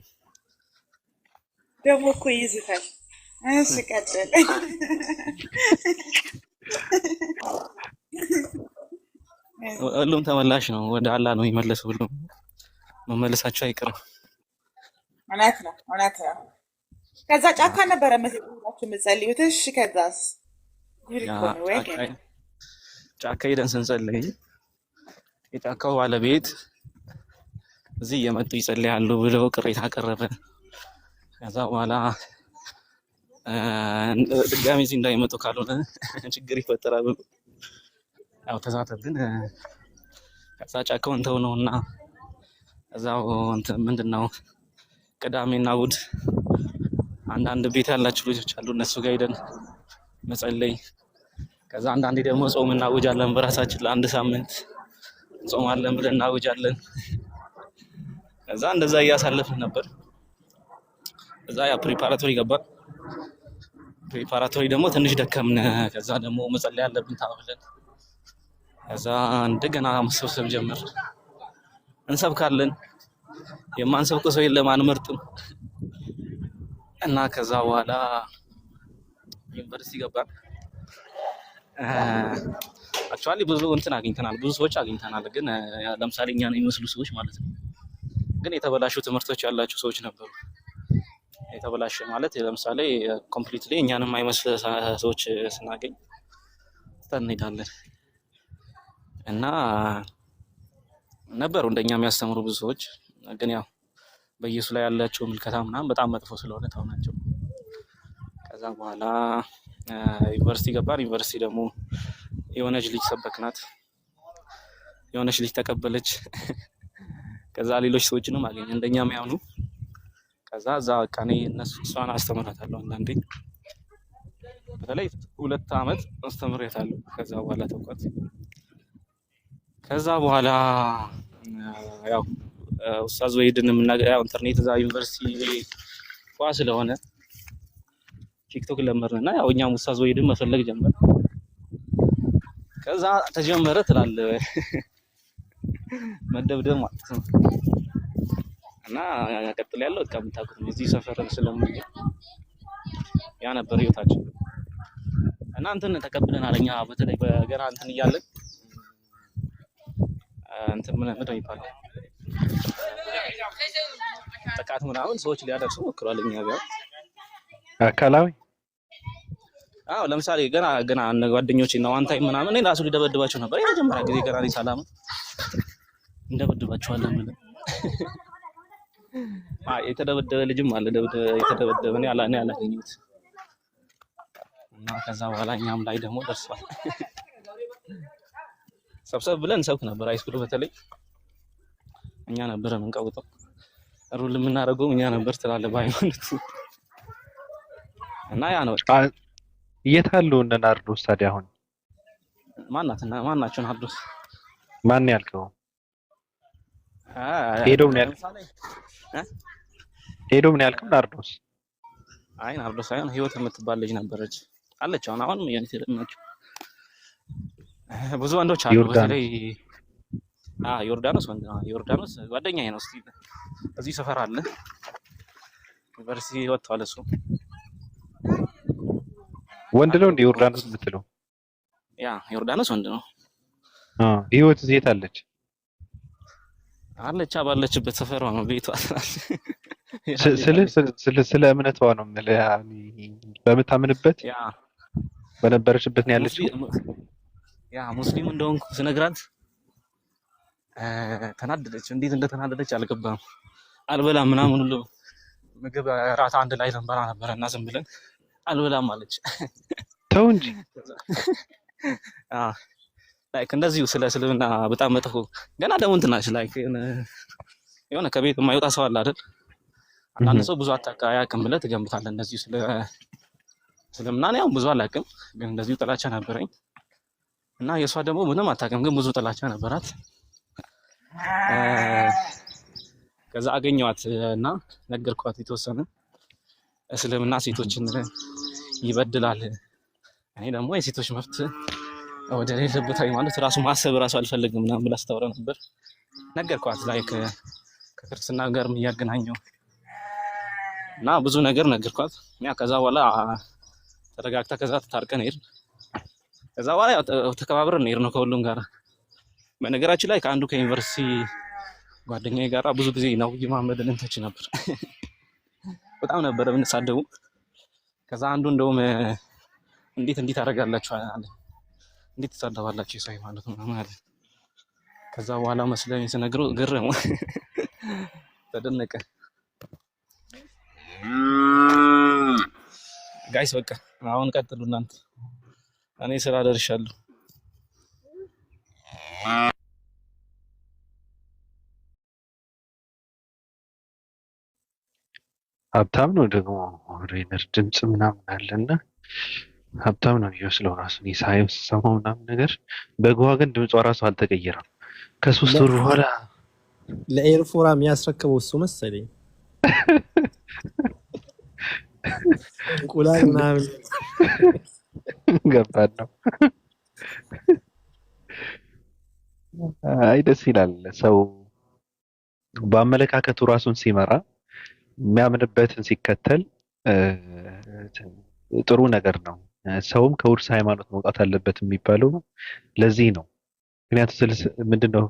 ደግሞ እኮ ይዝታል። እሺ ቀጥል። ሁሉም ተመላሽ ነው፣ ወደ አላህ ነው የሚመለሰው። ሁሉም መመለሳቸው አይቀርም። እውነት ነው። ከዛ ጫካ ነበረ መሰላችሁ የምትጸልዩት? እሺ ከዛስ? ጫካ ሄደን ስንጸልይ የጫካው ባለቤት እዚህ እየመጡ ይጸልያሉ ብለው ቅሬታ አቀረበ። ከዛ በኋላ ድጋሚ እዚህ እንዳይመጡ ካልሆነ ችግር ይፈጠራል ብሎ ያው ተዛተብን። ከዛ ጫካውን ተው ነውና እዛው እንትን ምንድነው ቅዳሜና እሑድ አንዳንድ ቤት ያላችሁ ልጆች አሉ፣ እነሱ ጋር ሄደን መጸለይ። ከዛ አንዳንዴ ደግሞ ጾም እናውጃለን በራሳችን ለአንድ ሳምንት ጾማለን ብለን እናውጃለን። ከዛ እንደዛ እያሳለፍን ነበር። እዛ ያ ፕሪፓራቶሪ ገባን። ፕሪፓራቶሪ ደግሞ ትንሽ ደከምን። ከዛ ደግሞ መጸለይ ያለብን ታብለን ከዛ እንደገና መሰብሰብ ጀመር። እንሰብካለን፣ የማንሰብከው ሰው የለም፣ አንመርጥም። እና ከዛ በኋላ ዩኒቨርሲቲ ገባን። አክቹአሊ ብዙ እንትን አግኝተናል፣ ብዙ ሰዎች አግኝተናል። ግን ለምሳሌ እኛን የሚመስሉ ሰዎች ማለት ነው። ግን የተበላሹ ትምህርቶች ያላቸው ሰዎች ነበሩ። የተበላሸ ማለት ለምሳሌ ኮምፕሊትሊ እኛንም አይመስል ሰዎች ስናገኝ እንሄዳለን። እና ነበሩ እንደኛ የሚያስተምሩ ብዙ ሰዎች። ግን ያው በኢየሱስ ላይ ያላቸው ምልከታ ምናምን በጣም መጥፎ ስለሆነ ተውናቸው። ከዛ በኋላ ዩኒቨርሲቲ ገባን። ዩኒቨርሲቲ ደግሞ የሆነች ልጅ ሰበክናት፣ የሆነች ልጅ ተቀበለች። ከዛ ሌሎች ሰዎችንም አገኘ እንደኛ የሚያምኑ። ከዛ እዛ በቃ እኔ እሷን አስተምራታለሁ አንዳንዴ፣ በተለይ 2 ዓመት አስተምሬታለሁ። ከዛ በኋላ ተውኳት። ከዛ በኋላ ያው ኡስታዝ ወይድን የምናገረው ኢንተርኔት እዛ ዩኒቨርሲቲ ቋ ስለሆነ ቲክቶክ ለመርንና ያው እኛም ኡስታዝ ወይድን መፈለግ ጀመር። ከዛ ተጀመረ ትላለህ መደብደብ ማለት ነው። እና ቀጥል ያለው በቃ የምታውቁት ነው። እዚህ ሰፈርን ስለምን ያ ነበር ህይወታችን። እና እንትን ተቀብለናል እኛ በተለይ በገና እንትን እያለን እንትን ምን ይባላል ጥቃት ምናምን ሰዎች ሊያደርሱ ሞክረዋል። እኛ ጋር አካላዊ ለምሳሌ ገና ጓደኞቼ እና ዋን ታይም ምናምን እኔ ራሱ ሊደበድባቸው ነበር። የመጀመሪያ ጊዜ ገና እኔ ሰላም እንደበድባቸዋለን ማለት የተደበደበ ልጅም አለ የተደበደበ እኔ አላገኘሁት። እና ከዛ በኋላ እኛም ላይ ደግሞ ደርሷል። ሰብሰብ ብለን ሰብክ ነበር ሃይስኩል በተለይ እኛ ነበር የምንቀውጠው፣ ሩል የምናደርገው እኛ ነበር ትላለህ በሃይማኖት። እና ያ ነው የት አሉ እነ ናርዶስ ታዲያ? አሁን ማናቸው ናርዶስ? ማን ያልከው? ሄዶ ምን ያልከው ናርዶስ? አይ ናርዶስ ሳይሆን ህይወት የምትባል ልጅ ነበረች አለች። አሁን የኔ ናቸው ብዙ ወንዶች አሉ። በተለይ ዮርዳኖስ ወንድ ነው። ዮርዳኖስ ጓደኛዬ ነው። እስቲ እዚህ ሰፈር አለ ዩኒቨርሲቲ ወጥቷል። እሱ ወንድ ነው እንዴ ዮርዳኖስ የምትለው? ያ ዮርዳኖስ ወንድ ነው። ህይወት እዚህ አለች ባለችበት ሰፈሯ ነው ቤቷ። ስለ እምነቷ ነው የምልህ። በምታምንበት በነበረችበት ነው ያለችው። ያ ሙስሊም እንደሆንኩ ስነግራት ተናደደች። እንዴት እንደተናደደች አልገባም። አልበላም ምናምን ሁሉ ምግብ ራት አንድ ላይ ልንበላ ነበር እና ዝም ብለን አልበላም አለች። ተው እንጂ ላይክ እንደዚሁ ስለ እስልምና በጣም መጥፎ ገና ደግሞ እንትን ናች። ላይክ የሆነ ከቤት የማይወጣ ሰው አለ አይደል? አንዳንድ ሰው ብዙ አያውቅም ብለህ ትገምታለህ። እንደዚሁ ስለ እስልምና ያው ብዙ አላውቅም፣ ግን እንደዚሁ ጥላቻ ነበረኝ። እና የሷ ደግሞ ምንም አታውቅም፣ ግን ብዙ ጥላቻ ነበራት። ከዛ አገኘኋት እና ነገርኳት የተወሰነ እስልምና ሴቶችን ይበድላል፣ እኔ ደግሞ የሴቶች መብት ወደ ሌለበት ሃይማኖት ራሱ ማሰብ ራሱ አልፈልግም ምናምን ብላ ስታወራ ነበር። ነገርኳት ላይክ ከክርስትና ጋር የሚያገናኘው እና ብዙ ነገር ነገርኳት። ያ ከዛ በኋላ ተረጋግታ ከዛ ተታርቀን ሄድን። ከዛ በኋላ ተከባብረን ሄድን ነው ከሁሉም ጋር። በነገራችን ላይ ከአንዱ ከዩኒቨርሲቲ ጓደኛዬ ጋር ብዙ ጊዜ ነው መሐመድን እንተች ነበር። በጣም ነበር የምንሳደቡ። ከዛ አንዱ እንደውም እንዴት አደርጋላችሁ አለ፣ እንዴት ተሳደባላችሁ የሰው ሃይማኖት ምናምን አለ። ከዛ በኋላ መስለኝ ስነግረው ገረመው፣ ተደነቀ። ጋይስ በቃ አሁን ቀጥሉ እናንተ፣ እኔ ስራ ደርሻለሁ። ሀብታም ነው ደግሞ ሬነር ድምጽ ምናምን አለና ሀብታም ነው የሚመስለው ራሱ ሳየው ስሰማው ምናምን ነገር። በጓ ግን ድምጿ ራሱ አልተቀየረም። ከ3 ወር በኋላ ለኤርፎራ የሚያስረክበው እሱ መሰለኝ እንቁላል ምናምን ገባን ነው። አይ ደስ ይላል። ሰው በአመለካከቱ ራሱን ሲመራ የሚያምንበትን ሲከተል ጥሩ ነገር ነው። ሰውም ከውርስ ሃይማኖት መውጣት አለበት የሚባለው ለዚህ ነው። ምክንያቱም ምንድነው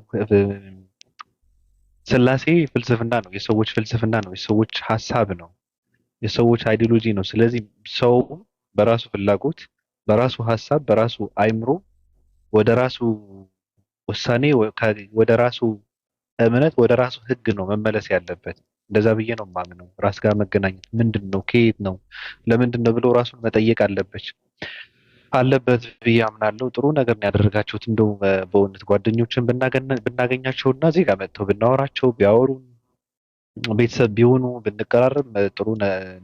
ስላሴ ፍልስፍና ነው፣ የሰዎች ፍልስፍና ነው፣ የሰዎች ሀሳብ ነው፣ የሰዎች አይዲዮሎጂ ነው። ስለዚህ ሰው በራሱ ፍላጎት፣ በራሱ ሀሳብ፣ በራሱ አይምሮ ወደ ራሱ ውሳኔ፣ ወደ ራሱ እምነት፣ ወደ ራሱ ህግ ነው መመለስ ያለበት። እንደዛ ብዬ ነው የማምነው። ራስ ጋር መገናኘት ምንድን ነው፣ ከየት ነው፣ ለምንድን ነው ብሎ ራሱን መጠየቅ አለበት ብዬ አምናለሁ። ጥሩ ነገር ነው ያደረጋችሁት። እንደው በእውነት ጓደኞችን ብናገኛቸውና እዚህ ጋር መጥተው ብናወራቸው፣ ቢያወሩን፣ ቤተሰብ ቢሆኑ፣ ብንቀራረብ ጥሩ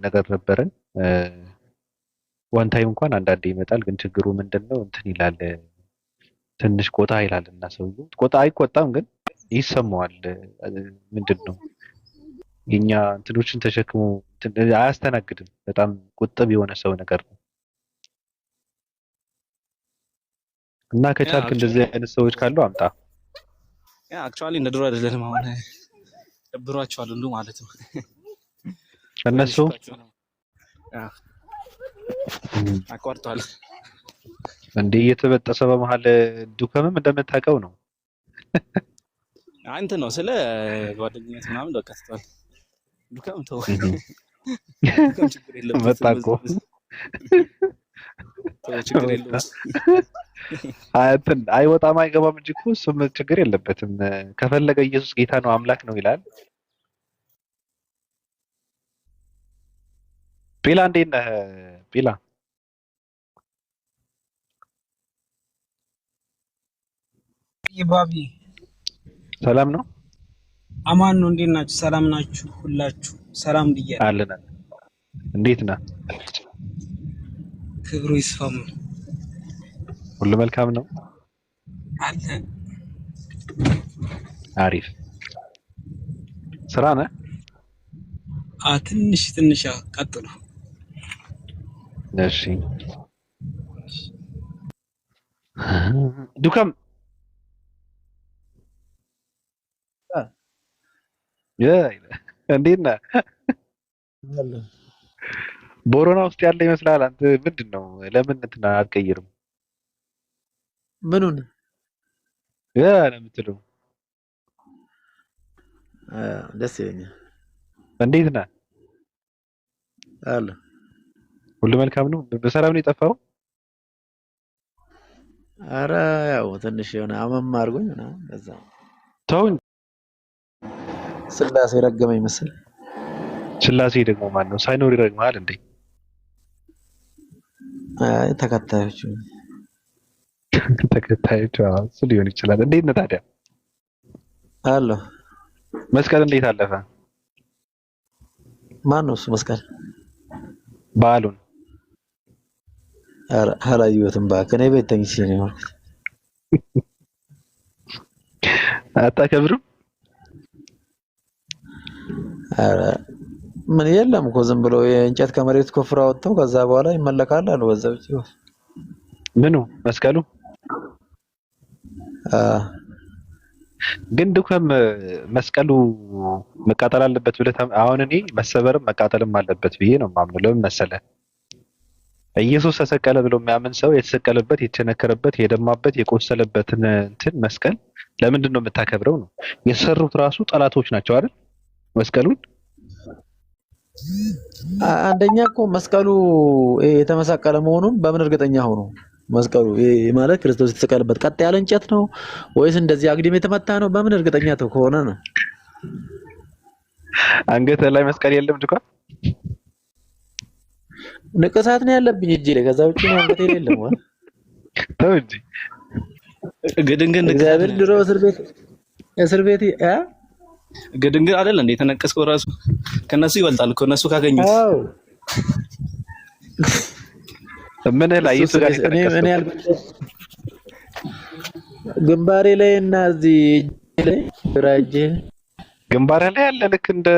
ነገር ነበረን። ዋን ታይም እንኳን አንዳንዴ ይመጣል፣ ግን ችግሩ ምንድን ነው እንትን ይላል፣ ትንሽ ቆጣ ይላል እና ሰውዬው ቆጣ አይቆጣም፣ ግን ይሰማዋል። ምንድን ነው የኛ እንትኖችን ተሸክሞ አያስተናግድም። በጣም ቁጥብ የሆነ ሰው ነገር ነው እና ከቻልክ እንደዚህ አይነት ሰዎች ካሉ አምጣ። አክቹአሊ እንደ ድሮ አይደለም። አሁን ደብሯቸዋል ሁሉ ማለት ነው እነሱ አቋርጧል እንዴ እየተበጠሰ በመሀል ዱከምም እንደምታውቀው ነው። አንተ ነው ስለ ጓደኝነት ምናምን በቃ ትቷል። ዱከም ተው ዱከም ችግር የለም። መጣቆ ተው ችግር የለም። አይወጣም አይገባም እንጂ እኮ እሱም ችግር የለበትም። ከፈለገ ኢየሱስ ጌታ ነው አምላክ ነው ይላል። ፒላ እንዴት ነህ ፒላ? ባቢ ሰላም ነው? አማን ነው። እንዴት ናችሁ? ሰላም ናችሁ? ሁላችሁ ሰላም ብያለሁ። አለን። እንዴት ነህ? ክብሩ ይስፋም። ሁሉ መልካም ነው አለ። አሪፍ ስራ ነህ? ትንሽ ቀጥሉ። እሺ ዱከም እንዴት ነህ? ቦሮና ውስጥ ያለ ይመስላል። አንተ ምንድን ነው ለምን እንትን አትቀይርም? ምኑን ለምትለው ደስ ይለኛል። እንዴት ነህ? አለ ሁሉ መልካም ነው? በሰላም ነው የጠፋው? አረ ያው ትንሽ የሆነ አመም አድርጎኝ ነው በዛ። ተው ስላሴ ረገመኝ መሰል። ስላሴ ደግሞ ማን ነው? ሳይኖር ይረግማል እንዴ? አይ ተከታዮቹ እሱ ሊሆን ይችላል። እንዴት ነህ ታዲያ? አለ መስቀል እንዴት አለፈ? ማን ነው እሱ መስቀል? በዓሉን አላየሁትም እባክህ። እኔ ቤት ተኝቼ ነው የዋልኩት። አታከብርም? ኧረ ምን የለም እኮ ዝም ብሎ የእንጨት ከመሬት ኮፍራ ወጥተው ከዛ በኋላ ይመለካል አሉ። በዛ ብቻ ምኑ መስቀሉ ግን ዱከም መስቀሉ መቃጠል አለበት ብለህ አሁን እኔ መሰበርም መቃጠልም አለበት ብዬ ነው የማምነው። ለምን መሰለህ? ኢየሱስ ተሰቀለ ብሎ የሚያምን ሰው የተሰቀለበት፣ የተቸነከረበት፣ የደማበት፣ የቆሰለበትን እንትን መስቀል ለምንድን ነው የምታከብረው ነው? የሰሩት ራሱ ጠላቶች ናቸው አይደል? መስቀሉን አንደኛ እኮ መስቀሉ የተመሰቀለ መሆኑን በምን እርግጠኛ ሆኖ? መስቀሉ ማለት ክርስቶስ የተሰቀለበት ቀጥ ያለ እንጨት ነው ወይስ እንደዚህ አግድም የተመታ ነው? በምን እርግጠኛ ከሆነ ነው? አንገት ላይ መስቀል የለም ድኳ ንቅሳት ነው ያለብኝ እጄ ላይ። ከዛ ውጪ ነው አንገት የለም ወይ? ተው እንጂ ግድንግን እግዚአብሔር ድሮ እስር ቤት ግድንግን አይደል እንዴ የተነቀስከው? ራሱ ከነሱ ይበልጣል እኮ እነሱ ካገኙት። አዎ ምን ላይ እሱ ጋር እኔ ግንባሬ ላይ እና እዚህ ላይ ራጄ ግንባሬ ላይ ያለ ልክ እንደ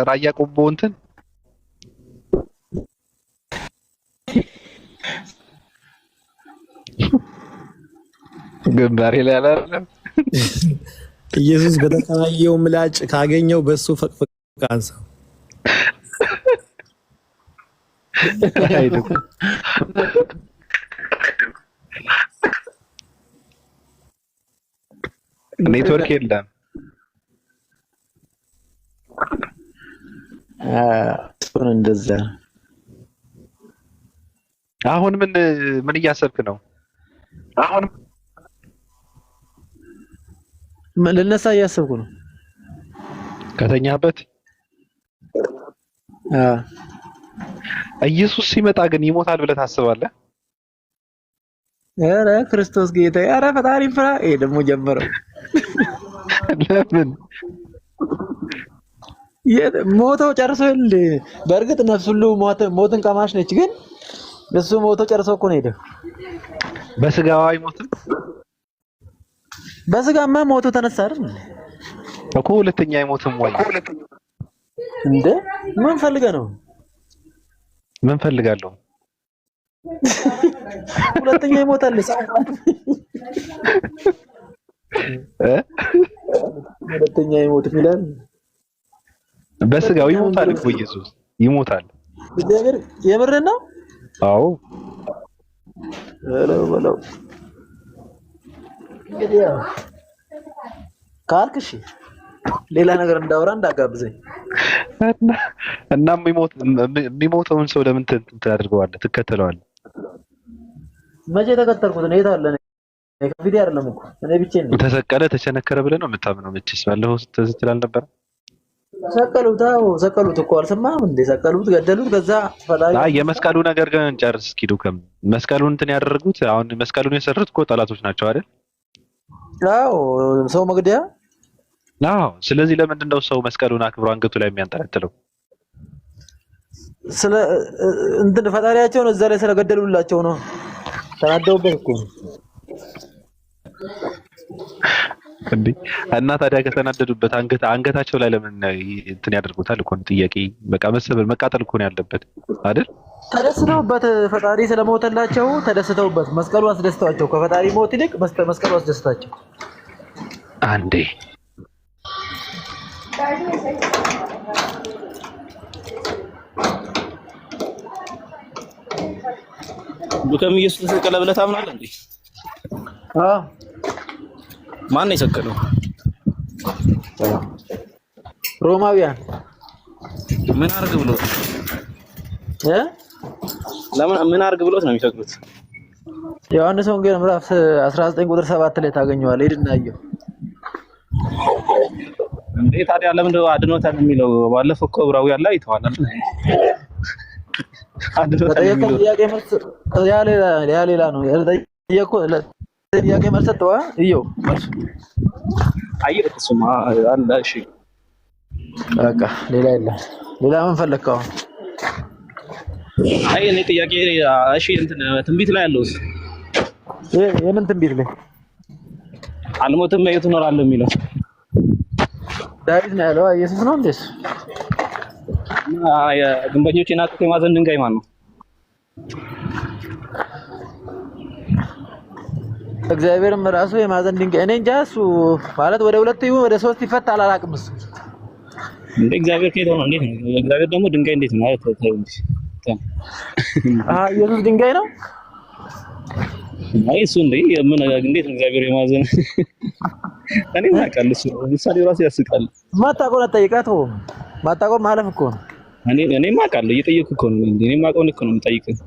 ራያ ቆቦ እንትን ግንባሬ ላይ አላለም። ኢየሱስ በተከራየው ምላጭ ካገኘው በሱ ፈቅፍቅ አንሳው። ኔትወርክ የለም። እሱን እንደዛ አሁን ምን እያሰብክ ነው? አሁን ልነሳ እያሰብኩ ነው። ከተኛበት ኢየሱስ ሲመጣ ግን ይሞታል ብለህ ታስባለህ? ኧረ ክርስቶስ ጌታ፣ ኧረ ፈጣሪ ፍራ። ይሄ ደግሞ ጀመረው። ለምን ሞተው ጨርሶ እንደ በእርግጥ ነፍስ ሁሉ ሞትን ቀማሽ ነች፣ ግን እሱ ሞተው ጨርሶ እኮ ነው ሄደው። በስጋው አይሞትም? በስጋማ ሞቶ ተነሳ አይደል እኮ። ሁለተኛ አይሞትም ወይ እንደ ምን ፈልገህ ነው? ምን ፈልጋለሁ? ሁለተኛ ይሞታል ሁለተኛ ይሞት ይላል። በስጋው ይሞታል እኮ ኢየሱስ ይሞታል። እግዚአብሔር የምርህን ነው? አዎ በለው እንግዲህ ካልክሽ ሌላ ነገር እንዳወራ እንዳጋብዘኝ እና የሚሞተውን ሰው ለምን ታደርገዋለህ? ትከተለዋለህ? መቼ ተከተልኩት? እኔ የት አለ? ከፊቴ አይደለም እኮ እኔ ብቻዬን ነኝ። ተሰቀለ ተቸነከረ ብለህ ነው የምታምነው? መቼስ ባለፈው ስትል አልነበረ? ሰቀሉት። አዎ ሰቀሉት እኮ አልሰማህም እንዴ? ሰቀሉት፣ ገደሉት። ከዛ ፈላጊ የመስቀሉ ነገር ግን ጨርስ እስኪ ዱከም። መስቀሉን እንትን ያደረጉት አሁን መስቀሉን የሰሩት እኮ ጠላቶች ናቸው አይደል? አዎ ሰው መግደያ። አዎ ስለዚህ ለምንድን ነው ሰው መስቀሉን አክብሮ አንገቱ ላይ የሚያንጠለጥለው? ስለ እንትን ፈጣሪያቸውን እዛ ላይ ስለገደሉላቸው ነው። ተናደውበት እኮ ነው እንዴ። እና ታዲያ ከተናደዱበት አንገታቸው ላይ ለምን እንትን ያደርጉታል እኮ ጥያቄ። በቃ መሰበር መቃጠል እኮ ነው ያለበት አይደል? ተደስተውበት ፈጣሪ ስለሞተላቸው ተደስተውበት መስቀሉ አስደስታቸው። ከፈጣሪ ሞት ይልቅ መስቀሉ አስደስታቸው። አንዴ ዱከም ኢየሱስ ተሰቀለ ብለህ ታምናለህ እንዴ? አዎ። ማን ነው የሰቀለው? ሮማውያን። ምን አርግ ብሎት ምን አርግ ብሎት ነው የሚሰቅሉት? ዮሐንስ ወንጌል ምዕራፍ 19 ቁጥር 7 ላይ ታገኘዋለህ። ሂድና አየው እንዴ። ታዲያ ለምን አድኖታል የሚለው? ባለፈው እኮ ዕብራውያን ላይ አይተዋል አይደል? አድኖታል የሚለው ጥያቄ መልስ ያ ሌላ ነው። ጥያቄ መልስ ተዋ እየው አይደርስም አለ። እሺ በቃ ሌላ የለም። ሌላ ምን ፈለከው? አይ እኔ ጥያቄ እሺ እንትን ትንቢት ላይ ያለውስ የምን ትንቢት ላይ? አልሞትም በሕይወት እኖራለሁ የሚለው ዳዊት ነው ያለው። ኢየሱስ ነው እንዴስ? ግንበኞች የናቁት የማዕዘን ድንጋይ ማን ነው? እግዚአብሔርም ራሱ የማዕዘን ድንጋይ። እኔ እንጃ እሱ ማለት ወደ ሁለት ይሁን ወደ ሶስት ይፈታል አላውቅም። እሱ እንደ እግዚአብሔር ከሄደ ነው። እንዴት ነው እግዚአብሔር ደግሞ ድንጋይ እንዴት ነው ማለት ነው? ኢየሱስ ድንጋይ ነው? አይ እሱ ምን እንዴት ነው እግዚአብሔር የማዕዘን እኔ ማውቃለሁ። እሱ ምሳሌ ራሱ ያስቃል። ማታውቀው አትጠይቃት። ማታውቀው ማለፍ እኮ ነው። እኔ ማውቃለሁ እየጠየኩ እኮ ነው። እኔ ማውቀውን እኮ ነው የምጠይቅህ።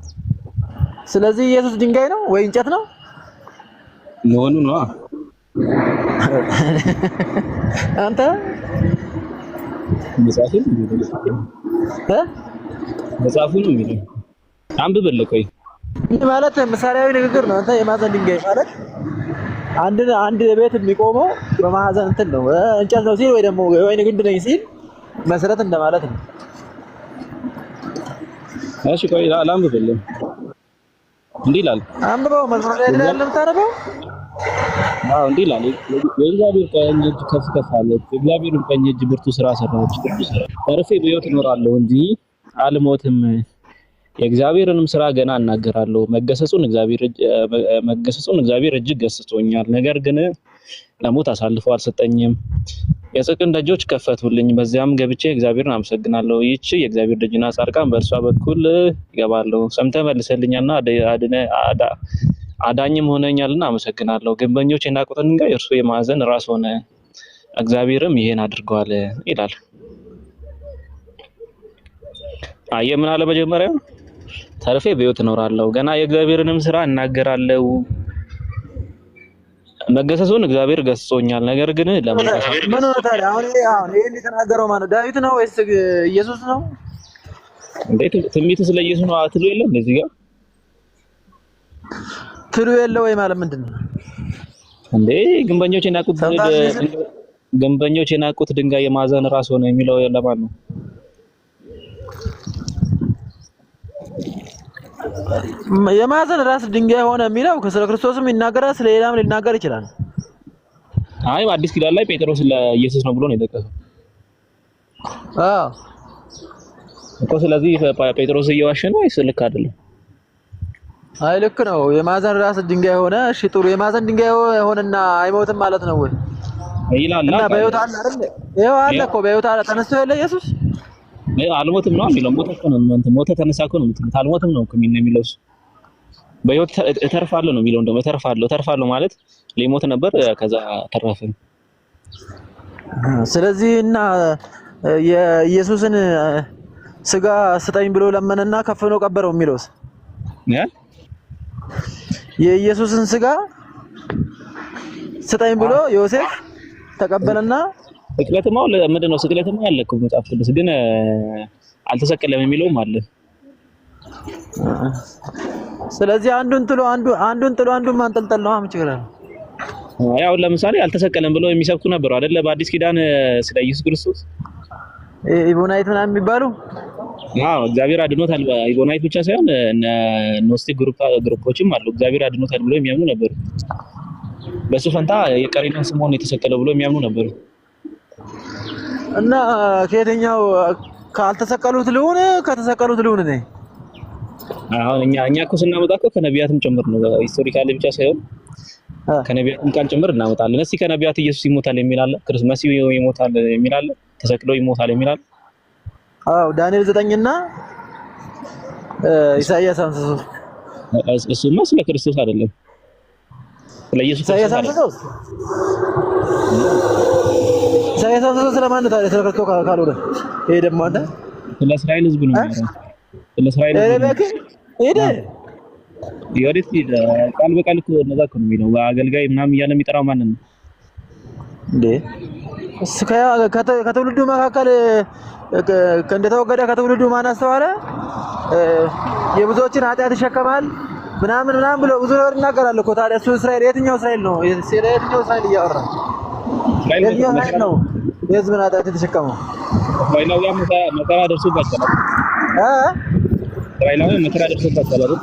ስለዚህ ኢየሱስ ድንጋይ ነው ወይ እንጨት ነው? መሆኑ ነው። አንተ መጽሐፉን ነው የሚለው አንብበልህ። ቆይ ይህ ማለት ምሳሌያዊ ንግግር ነው። አንተ የማዕዘን ድንጋይ ማለት አንድ ቤት የሚቆመው በማዕዘን እንትን ነው እንጨት ነው ሲል ወይ ደግሞ የወይን ግንድ ነኝ ሲል መሰረት እንደማለት ነው። እሺ ቆይ ላንብብልህ። እንዲህ ይላል። አንብበው። መዝሙር ላይ ያለ የምታነበው? አዎ እንዲህ ይላል። የእግዚአብሔር ቀኝ እጅ ከፍ ከፍ አለች፣ የእግዚአብሔር ቀኝ እጅ ብርቱ ስራ ሰራች። ተርፌ በሕይወት እኖራለሁ እንጂ አልሞትም፣ የእግዚአብሔርንም ስራ ገና እናገራለሁ። መገሰጹን እግዚአብሔር እጅግ ገስጾኛል። ነገር ግን ለሞት አሳልፎ አልሰጠኝም። የጽድቅን ደጆች ከፈቱልኝ። በዚያም ገብቼ እግዚአብሔርን አመሰግናለሁ። ይህች የእግዚአብሔር ደጅና ጻድቃን በእርሷ በኩል ይገባለሁ። ሰምተህ መልሰልኛልና አዳኝም ሆነኛልና አመሰግናለሁ። ግንበኞች የናቁትን ድንጋይ እርሱ የማዕዘን ራስ ሆነ። እግዚአብሔርም ይሄን አድርጓል ይላል። አየህ ምን አለ መጀመሪያ? ተርፌ በሕይወት እኖራለሁ፣ ገና የእግዚአብሔርንም ስራ እናገራለሁ። መገሰጹን እግዚአብሔር ገስጾኛል፣ ነገር ግን ለምን ምን ነው ታዲያ? አሁን ይሄን የተናገረው ማነው? ዳዊት ነው ወይስ ኢየሱስ ነው? እንዴት ትንቢት ስለ ኢየሱስ ነው አትሉ የለም? እንደዚህ ጋር ትሉ የለ ወይ ማለት ምንድነው እንዴ? ግንበኞች የናቁት ድንጋይ የማዕዘን ራስ ሆነ የሚለው ለማን ነው? የማዕዘን ራስ ድንጋይ ሆነ የሚለው ስለ ክርስቶስም ይናገራል፣ ስለ ሌላም ሊናገር ይችላል። አይ አዲስ ኪዳን ላይ ጴጥሮስ ለኢየሱስ ነው ብሎ ነው የጠቀሰው። እኮ ስለዚህ ጴጥሮስ እየዋሸ ነው ወይስ ልክ አይደለም? አይ ልክ ነው። የማዕዘን ራስ ድንጋይ ሆነ። እሺ ጥሩ። የማዕዘን ድንጋይ ሆነና አይሞትም ማለት ነው ወይ? ይላል እና በሕይወት አለ አይደል? ይኸው አለ እኮ በሕይወት አለ። ተነስቶ ያለ ኢየሱስ አልሞትም ነው የሚለው። ሞተ ተነሳ እኮ ነው የምትሉት። አልሞትም ነው እኮ የሚለው እሱ። በሕይወት እተርፋለሁ ነው የሚለው። እንደውም እተርፋለሁ ማለት ሊሞት ነበር፣ ከዛ ተረፈ። ስለዚህ እና የኢየሱስን ስጋ ስጠኝ ብሎ ለመነና ከፍኖ ቀበረው የሚለውስ የኢየሱስን ስጋ ስጠኝ ብሎ ዮሴፍ ተቀበለና ስቅለትማው ምንድነው? ስቅለትማው አለ እኮ መጽሐፍ ቅዱስ ግን አልተሰቀለም የሚለውም አለ። ስለዚህ አንዱን ጥሎ አንዱን ማንጠልጠል ነው አምጭግራል። ያው ለምሳሌ አልተሰቀለም ብለው የሚሰብኩ ነበሩ አይደለ? በአዲስ ኪዳን ስለ ኢየሱስ ክርስቶስ ኢቦናይት ምናምን የሚባሉ እግዚአብሔር አድኖታል። ኢቦናይት ብቻ ሳይሆን ኖስቲክ ግሩፖችም አሉ እግዚአብሔር አድኖታል ብለው የሚያምኑ ነበሩ። በሱ ፈንታ የቀሬናን ስምዖን የተሰቀለው ብለው የሚያምኑ ነበሩ። እና ከየትኛው ካልተሰቀሉት ልሁን ከተሰቀሉት ልሁን ነኝ? አሁን እኛ እኮ ስናመጣ እኮ ከነቢያትም ጭምር ነው። ሂስቶሪካሊ ብቻ ሳይሆን ከነቢያትም ቃል ጭምር እናመጣለን። እስኪ ከነቢያት ኢየሱስ ይሞታል የሚል አለ፣ ክርስቶስ መሲሁ ይሞታል የሚል አለ፣ ተሰቅሎ ይሞታል የሚል አለ። ዳንኤል 9 እና ኢሳይያስ 53 እሱማ ስለ ክርስቶስ አይደለም፣ ስለ ኢየሱስ ኢሳይያስ 53 ስለማን ነው ታዲያ? ስለከርከው ካልሆነ ይሄ ደግሞ አንተ ስለ እስራኤል ሕዝብ ነው የሚያወራው። ስለ እስራኤል ሕዝብ ቃል በቃል እኮ እነዛ እኮ ነው የሚለው። አገልጋይ ምናምን እያለ የሚጠራው ማንን ነው እንዴ? ከትውልዱ መካከል እንደተወገደ ከትውልዱ ማን አስተዋለ? የብዙዎችን ኃጢአት ይሸከማል ምናምን ብሎ ብዙ ነገር ይናገራል እኮ። ታዲያ እሱ እስራኤል የትኛው እስራኤል ነው? የትኛው እስራኤል እያወራ የትኛው እስራኤል ነው የሕዝብን ኃጢአት የተሸከመው? እስራኤላውያን መከራ ደርሶባቸዋል። እስራኤላውያን መከራ ደርሶባቸዋል አይደል?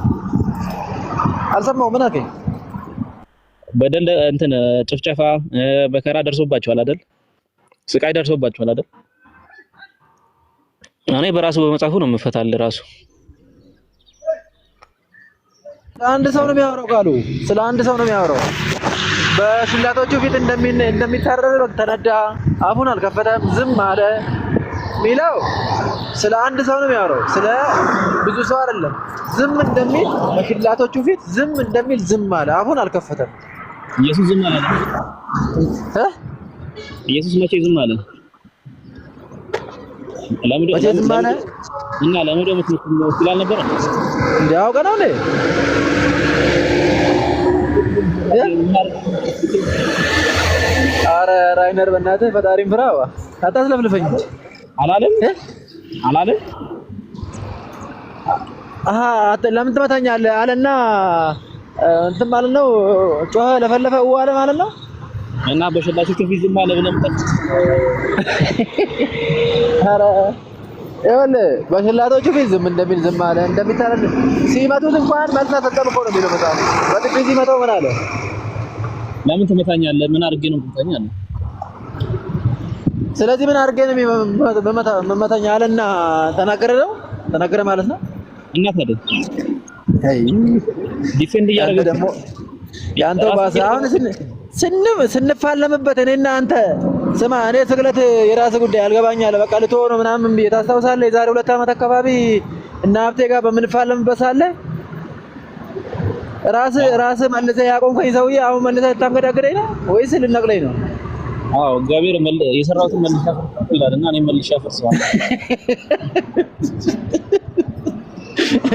አልሰማሁም። ምን አልከኝ? በደል እንትን ጭፍጨፋ መከራ ደርሶባቸዋል አይደል? ስቃይ ደርሶባቸዋል አይደል? እኔ በራሱ በመጽሐፉ ነው የምፈታል። ራሱ አንድ ሰው ነው የሚያወራው ቃሉ። ስለ አንድ ሰው ነው የሚያወራው። በሽላቶቹ ፊት እንደሚታረድ በግ ተነዳ፣ አፉን አልከፈተም፣ ዝም አለ ሚለው ስለ አንድ ሰው ነው የሚያወራው። ስለ ብዙ ሰው አይደለም። ዝም እንደሚል በሽላቶቹ ፊት ዝም እንደሚል ዝም አለ፣ አፉን አልከፈተም። ኢየሱስ ዝም አለ። ኢየሱስ መቼ ዝም አለ? ለምንድን ዝም አለ? እና ለምንድን ነው ስላል ነበር እንዲያው ገና ነው አረ ራይነር በእናትህ ፈጣሪን ፍራ። አታስለፍልፈኝ። አላለም ለምን ትመታኛለህ አለና እንትን ማለት ነው። ጮኸ፣ ለፈለፈ አለ ማለት ነው። እና በሽላቶቹ ፊት ዝም አለ ብለህ አረ ይኸውልህ በሽላቶቹ ፊት ዝም እንደሚል ዝም አለ። እንደሚታረድ ሲመቱት እንኳን መልስ አልሰጠም እኮ ነው የሚለው መጽሐፍ። በጥፊ ሲመታው ምን አለ? ለምን ትመታኛለህ? ምን አድርጌ ነው የምትመታኛለህ? ስለዚህ ምን አድርጌ ነው የምመታኝ አለና ተናገረ ማለት ነው። እና ታዲያ አይ ዲፌንድ ያንተ እያደረገ ደግሞ ያንተው ባሰ። አሁን ስንፋለምበት እኔና አንተ ስማ፣ እኔ ስቅለት የራስ ጉዳይ አልገባኛል በቃ ልትሆ ነው ምናምን ብዬ ታስታውሳለህ? የዛሬ 2 ዓመት አካባቢ እና ሀብቴ ጋር በምንፋለምበት ሳለ ራስ መልሰህ ያቆምከኝ ሰውዬ አሁን መልሰህ ታንገዳግደኝ ነው ወይስ ልነቅለኝ ነው? አዎ እግዚአብሔር የሰራሁትን መልሻ ፈርስ ይላልና እኔ መልሻ ፈርሰዋለሁ።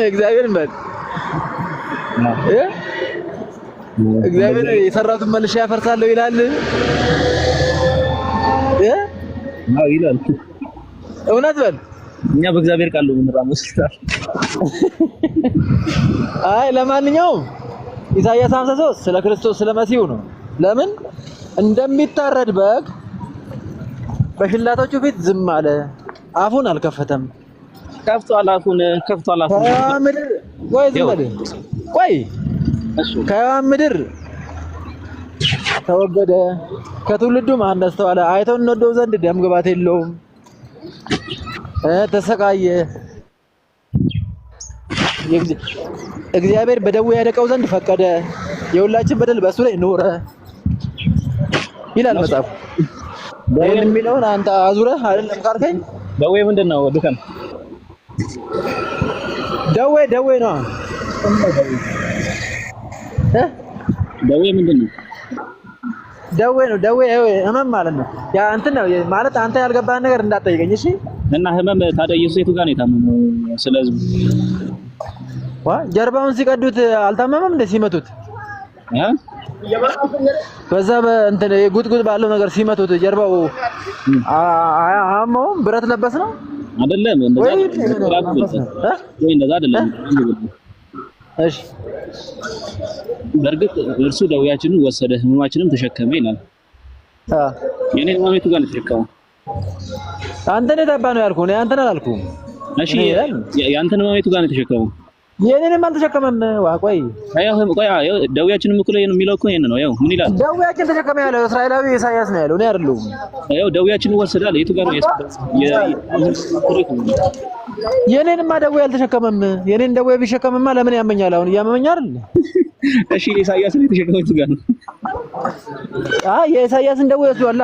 እግዚአብሔር ማለት እግዚአብሔር የሰራሁትን መልሻ ያፈርሳለሁ ይላል። አዎ ይላል። እውነት በል። እኛ በእግዚአብሔር ቃል ነው የምንራመው። አይ ለማንኛውም ኢሳይያስ 53 ስለ ክርስቶስ ስለ መሲሁ ነው። ለምን እንደሚታረድ በግ በሽላቶቹ ፊት ዝም አለ፣ አፉን አልከፈተም። ከፍቷል አፉን። ከምድር ቆይ ዝም በል ቆይ ከምድር ተወገደ፣ ከትውልዱም አነስተዋለ። አይተው እንወደው ዘንድ ደም ግባት የለውም። ተሰቃየ፣ እግዚአብሔር በደዌ ያደቀው ዘንድ ፈቀደ፣ የሁላችን በደል በእሱ ላይ ኖረ ይላል መጽሐፉ። ይሄን የሚለውን አንተ አዙረህ አይደለም ካልከኝ ደዌ ምንድን ነው? ድከም ደዌ ነው። ደዌ ምንድን ነው? ደዌ ህመም ማለት ነው። ያ እንትን ነው ማለት አንተ ያልገባህን ነገር እንዳትጠይቀኝ እሺ። እና ህመም ታዲያ ኢየሱስ የቱ ጋር ነው የታመመው? ስለዚህ ጀርባውን ሲቀዱት አልታመመም እንደ ሲመቱት በዛ በእንትን ጉጥጉጥ ባለው ነገር ሲመቱት ጀርባው አያመውም? ብረት ለበስ ነው አይደለም? እንደዛ አይደለም። እሺ በእርግጥ እርሱ ደዌያችንን ወሰደ ህመማችንን ተሸከመ ይላል። የኔ ህመም የቱ ጋር ነው የተሸከመው? አንተ ነህ ታባ ነው ያልኩህ፣ እኔ አንተን አላልኩም። እሺ ያንተን ህመም የቱ ጋር ነው የተሸከመው? የኔንም አልተሸከመም። ቆይ ደዌያችንም እኮ ነው የሚለው እኮ ይሄን ነው። ያው ምን ይላል? ደዌያችን ተሸከመ ያለው እስራኤላዊ ኢሳይያስ ነው ያለው፣ እኔ አይደለሁም። ያው ደዌያችንን ወሰዳል። የቱ ጋር ነው የኔንማ ደዌ አልተሸከመም። የኔን ደዌ ቢሸከምማ ለምን ያመኛል? አሁን እያመመኝ አይደል? እሺ ኢሳይያስን የተሸከመው የቱ ጋር ነው? የኢሳይያስን ደዌ ወስዷል።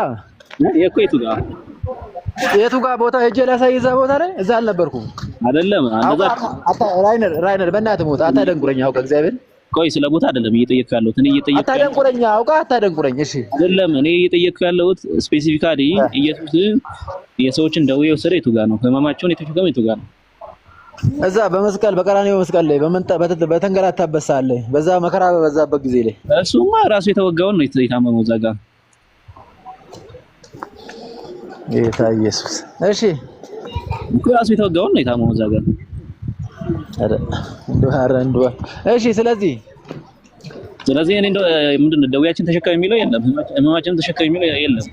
የቱ ጋር ቦታ ሄጄ ላሳይ? እዛ ቦታ ላይ እዛ አልነበርኩም አይደለም። ራይነር በእናትህ ሞት አታደንቁረኝ። አውቃ እግዚአብሔር ቆይ ስለ ቦታ አይደለም እየጠየቅኩ ያለሁት። እኔ እየጠየቅኩ አታደንቁረኝ። አውቃ አታደንቁረኝ። እሺ አይደለም እኔ እየጠየቅኩ ያለሁት ስፔሲፊካሊ ኢየሱስ የሰዎችን ደዌ የወሰደ የቱ ጋር ነው? ህመማቸውን የተሸከመው የቱ ጋር ነው? እዛ በመስቀል በቀራንዮ መስቀል ላይ በተንገላታበት ሰዓት ላይ በዛ መከራ በበዛበት ጊዜ ላይ እሱማ ራሱ የተወጋውን ነው የታመመው እዛ ጋር ጌታ ኢየሱስ። እሺ እኮ ራሱ የተወጋውን ነው የታመመው እዛ ጋር። እሺ ስለዚህ እኔ ምንድን ነው ደዌያችን ተሸከም የሚለው የለም፣ ህመማችንን ተሸከም የሚለው የለም።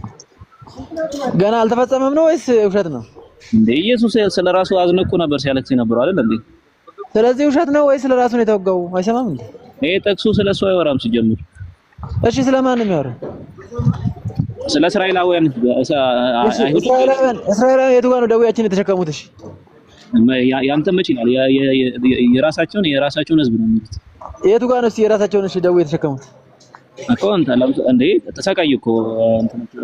ገና አልተፈጸመም ነው ወይስ ውሸት ነው? እንደ ኢየሱስ ስለራሱ አዝነቁ ነበር ሲያለቅስ ነበር አይደል እንዴ? ስለዚህ ውሸት ነው ወይስ ስለራሱ ነው የተወጋው? አይሰማም እንዴ? ይሄ ጠቅሱ ስለሱ አይወራም ሲጀምር። እሺ ስለማን ነው የሚያወራው? ስለ እስራኤላውያን እስራኤላውያን የቱ ጋር ነው ደዌያችን የተሸከሙት? እሺ ያንተ መች ይላል የራሳቸውን ህዝብ ነው የሚሉት። የቱ ጋር ነው የራሳቸውን እሺ ደዌ የተሸከሙት? አቆንታ እንዴ ተሰቃዩ እኮ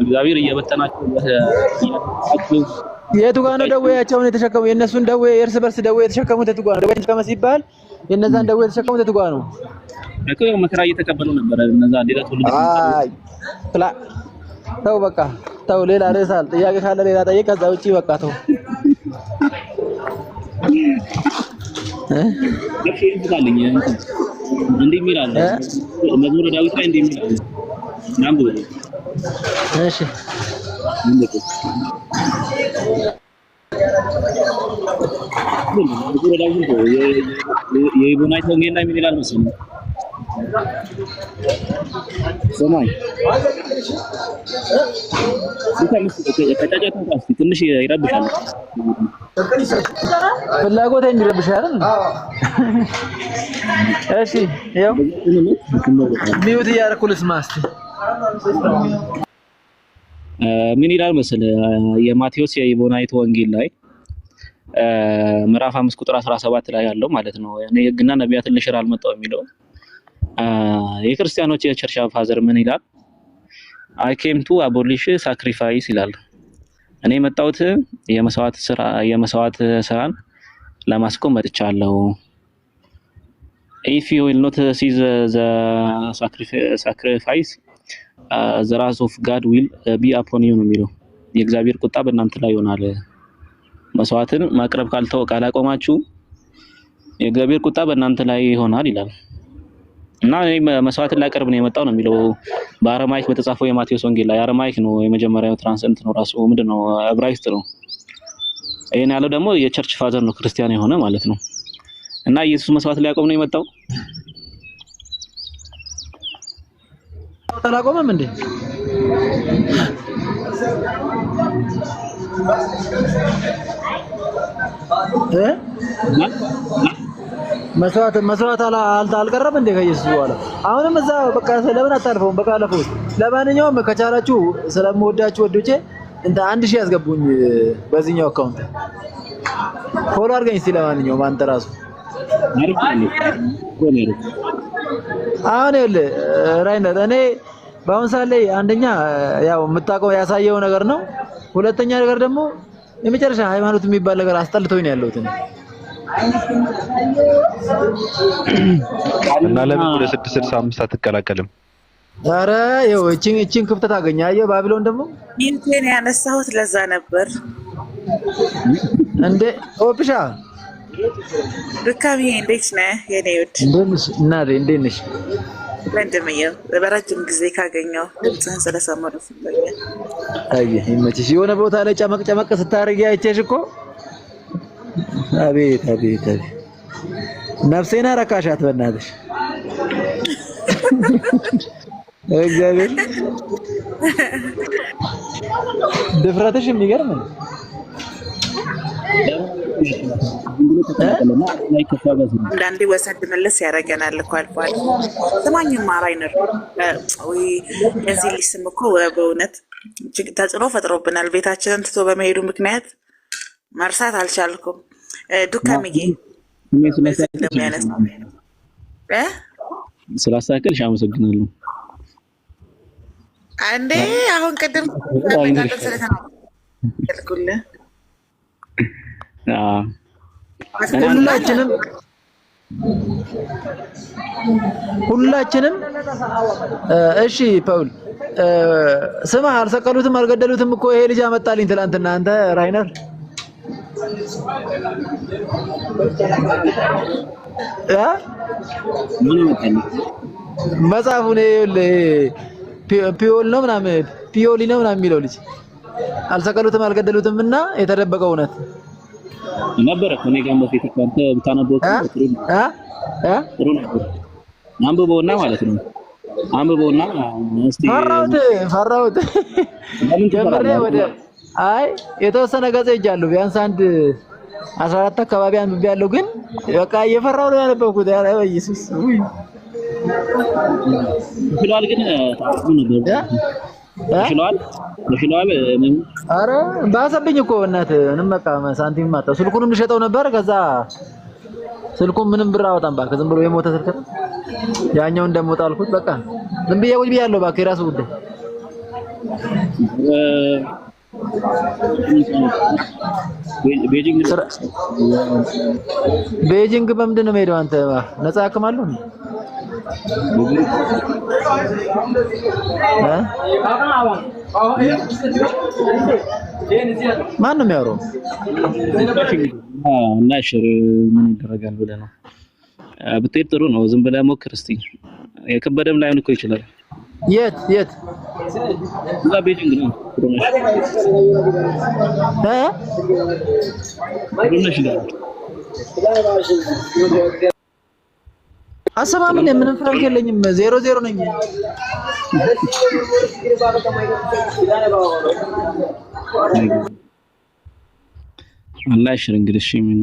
እግዚአብሔር እየበተናቸው። የቱ ጋር ነው ደዌያቸውን የተሸከሙ? የእነሱን ደዌ የእርስ በርስ ደዌ የተሸከሙት የቱ ጋር ነው? ደዌ የተሸከመ ሲባል የእነዛን ደዌ የተሸከሙት የቱ ጋር ነው? እኮ መከራ እየተቀበሉ ነበር እነዛ ሌላ ትውልድ። ተው በቃ ተው። ሌላ ርዕስ አለ። ጥያቄ ካለ ሌላ ጠይቅ። ከዛ ውጪ በቃ ተው። እሺ ይልካልኝ እንዴ ሚላል መዝሙረ ዳዊት ላይ እንዴ ሚላል ናምቡ። እሺ እንዴት መዝሙረ ዳዊት ነው የኢቦናይት ወንጌል ላይ ምን ይላል መሰለኝ? ሰማይ ትንሽ ይረብሻል። ፍላጎት እንዲረብሻል። እሺ ያው ሚውት እያደረኩ ልስማ እስኪ። ምን ይላል መሰለህ የማቴዎስ የኢቦናይት ወንጌል ላይ ምዕራፍ 5 ቁጥር 17 ላይ ያለው ማለት ነው። እኔ ሕግና ነቢያትን ልሽር አልመጣሁም የሚለው የክርስቲያኖች የቸርች ፋዘር ምን ይላል? I came to abolish sacrifice ይላል። እኔ የመጣሁት የመስዋዕት ስራን ለማስቆም መጥቻለሁ። If you will not see the sacrifice the wrath of God will be upon you ነው የሚለው። የእግዚአብሔር ቁጣ በእናንተ ላይ ይሆናል። መስዋዕትን ማቅረብ ካላቆማችሁ የእግዚአብሔር ቁጣ በእናንተ ላይ ይሆናል ይላል። እና መስዋዕትን ላቀርብ ነው የመጣው ነው የሚለው በአረማይክ በተጻፈው የማቴዎስ ወንጌል ላይ። አረማይክ ነው የመጀመሪያው ትራንስሌት ነው ራሱ ምንድነው ዕብራይስጥ ነው። ይሄን ያለው ደግሞ የቸርች ፋዘር ነው ክርስቲያን የሆነ ማለት ነው። እና ኢየሱስ መስዋዕት ሊያቆም ነው የመጣው። አላቆመም እንዴ? መስዋዕት አልቀረም እንዴ ከኢየሱስ በኋላ? አሁንም እዛ በቃ ለምን አታልፈውም? በቃ አለፈው። ለማንኛውም ከቻላችሁ ስለምወዳችሁ ወዶቼ እንደ 1000 ያስገቡኝ በዚህኛው አካውንት ፎሎ አድርገኝ እስቲ። ለማንኛውም አንተ ራሱ አሁን ይኸውልህ ራይነር እኔ በአሁን ሰዓት ላይ አንደኛ ያው የምታውቀው ያሳየው ነገር ነው። ሁለተኛ ነገር ደግሞ የመጨረሻ ሃይማኖት የሚባል ነገር አስጠልቶኝ ነው ያለሁት እኔ። እና ለምን ወደ 665 አትቀላቀልም? ኧረ ይኸው እቺን ክፍተት አገኘ። አየህ ባቢሎን ደግሞ ይሄን ያነሳሁት ለዛ ነበር እንዴ። ኦፕሻ ዱካሚ እንዴት ነህ የኔ ውድ? እንዴት ነሽ? ወንድምዬው በረጅም ጊዜ ካገኘው ድምፅህን ስለሰማሁ ደስ ብሎኛል። አየህ ይመችሽ። የሆነ ቦታ ላይ ጨመቅ ስታረጊ አይቼሽ እኮ አቤት አቤት አቤት ነፍሴን አረካሻት በእናትሽ እግዚአብሔር ድፍረትሽ የሚገርም ነው። አንዳንዴ ወሰድ መለስ ያደርገናል እኮ አልፎ አልፎ። ስማኝማ ራይነር ወይ የዚህ ልጅ ስም እኮ በእውነት ተጽዕኖ ፈጥሮብናል። ቤታችንን ትቶ በመሄዱ ምክንያት መርሳት አልቻልኩም። ዱካምዬ ስላሳከልሽ አመሰግናለሁ። አንዴ አሁን ቅድም ስለተናገርኩልህ ሁላችንም እሺ ፓውል ስማ፣ አልሰቀሉትም አልገደሉትም እኮ ይሄ ልጅ አመጣልኝ ትላንትና። አንተ ራይነር መጽሐፉን ፒዮል ነው ምናምን ፒዮሊ ነው ምናምን የሚለው ልጅ አልሰቀሉትም አልገደሉትም እና የተደበቀው እውነት ነበር እኮ እኔ ጋር በፊት አንተ ብታነበው ጥሩ ነበር። አንብበውና ማለት ነው አንብበውና እስቲ ፈራሁት ጀምሬ ወደ አይ የተወሰነ ገጽ ሄጃለሁ። ቢያንስ አንድ 14 አካባቢ አንብቤያለሁ። ግን በቃ እየፈራሁ ነው ያነበብኩት። ያ ኢየሱስ ውይ ይችላል ግን ታውቁ ነበር ይችላል። ኧረ ባሰብኝ እኮ እናትህ ምንም በቃ ሳንቲም ማጣ። ስልኩንም ልሸጠው ነበር። ከዛ ስልኩን ምንም ብር አወጣም እባክህ፣ ዝም ብሎ የሞተ ስልክ ነው። ያኛውን ደግሞ ጣልኩት። በቃ ዝም ብዬ ቁጭ ብያለሁ። እባክህ የራሱ ጉዳይ። ቤጂንግ በምንድን ነው የምሄደው? አንተ ነፃ ያክማለሁ እንዴ? ማን ነው የሚያወራው? እና ሽር ምን ይደረጋል ብለህ ነው ብትሄድ ጥሩ ነው። ዝም ብለህ ሞክር እስቲ። የከበደም ላይሆን እኮ ይችላል። የት እዛ ቤጂንግ ነው። አሰማምን ምንም ፍራንክ የለኝም። 0-0 ነኝ። አላህ ይሽር። እንግዲህ እሺ ምን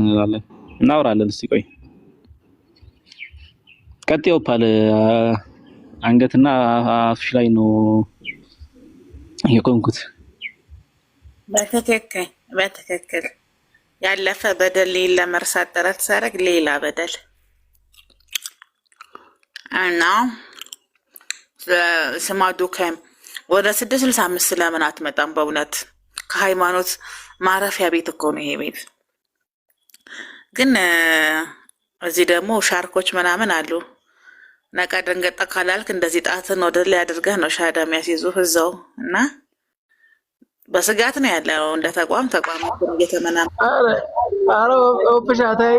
እንላለን? እናወራለን። እስቲ ቆይ ቀጥዬው ፓል አንገትና አፍሽ ላይ ነው የቆምኩት። በትክክል ያለፈ በደል ለመርሳት ጥረት ሳደርግ ሌላ በደል እና ስማዱ ከም ወደ 665 ለምን አትመጣም? በእውነት ከሃይማኖት ማረፊያ ቤት እኮ ነው ይሄ ቤት። ግን እዚህ ደግሞ ሻርኮች ምናምን አሉ። ነቃ ደንገጣ ካላልክ እንደዚህ ጣትን ወደ ላይ አድርገህ ነው ሻዳ የሚያስይዙህ እዛው እና በስጋት ነው ያለው እንደ ተቋም እየተመናመ ኧረ ኦፕሻ ታይ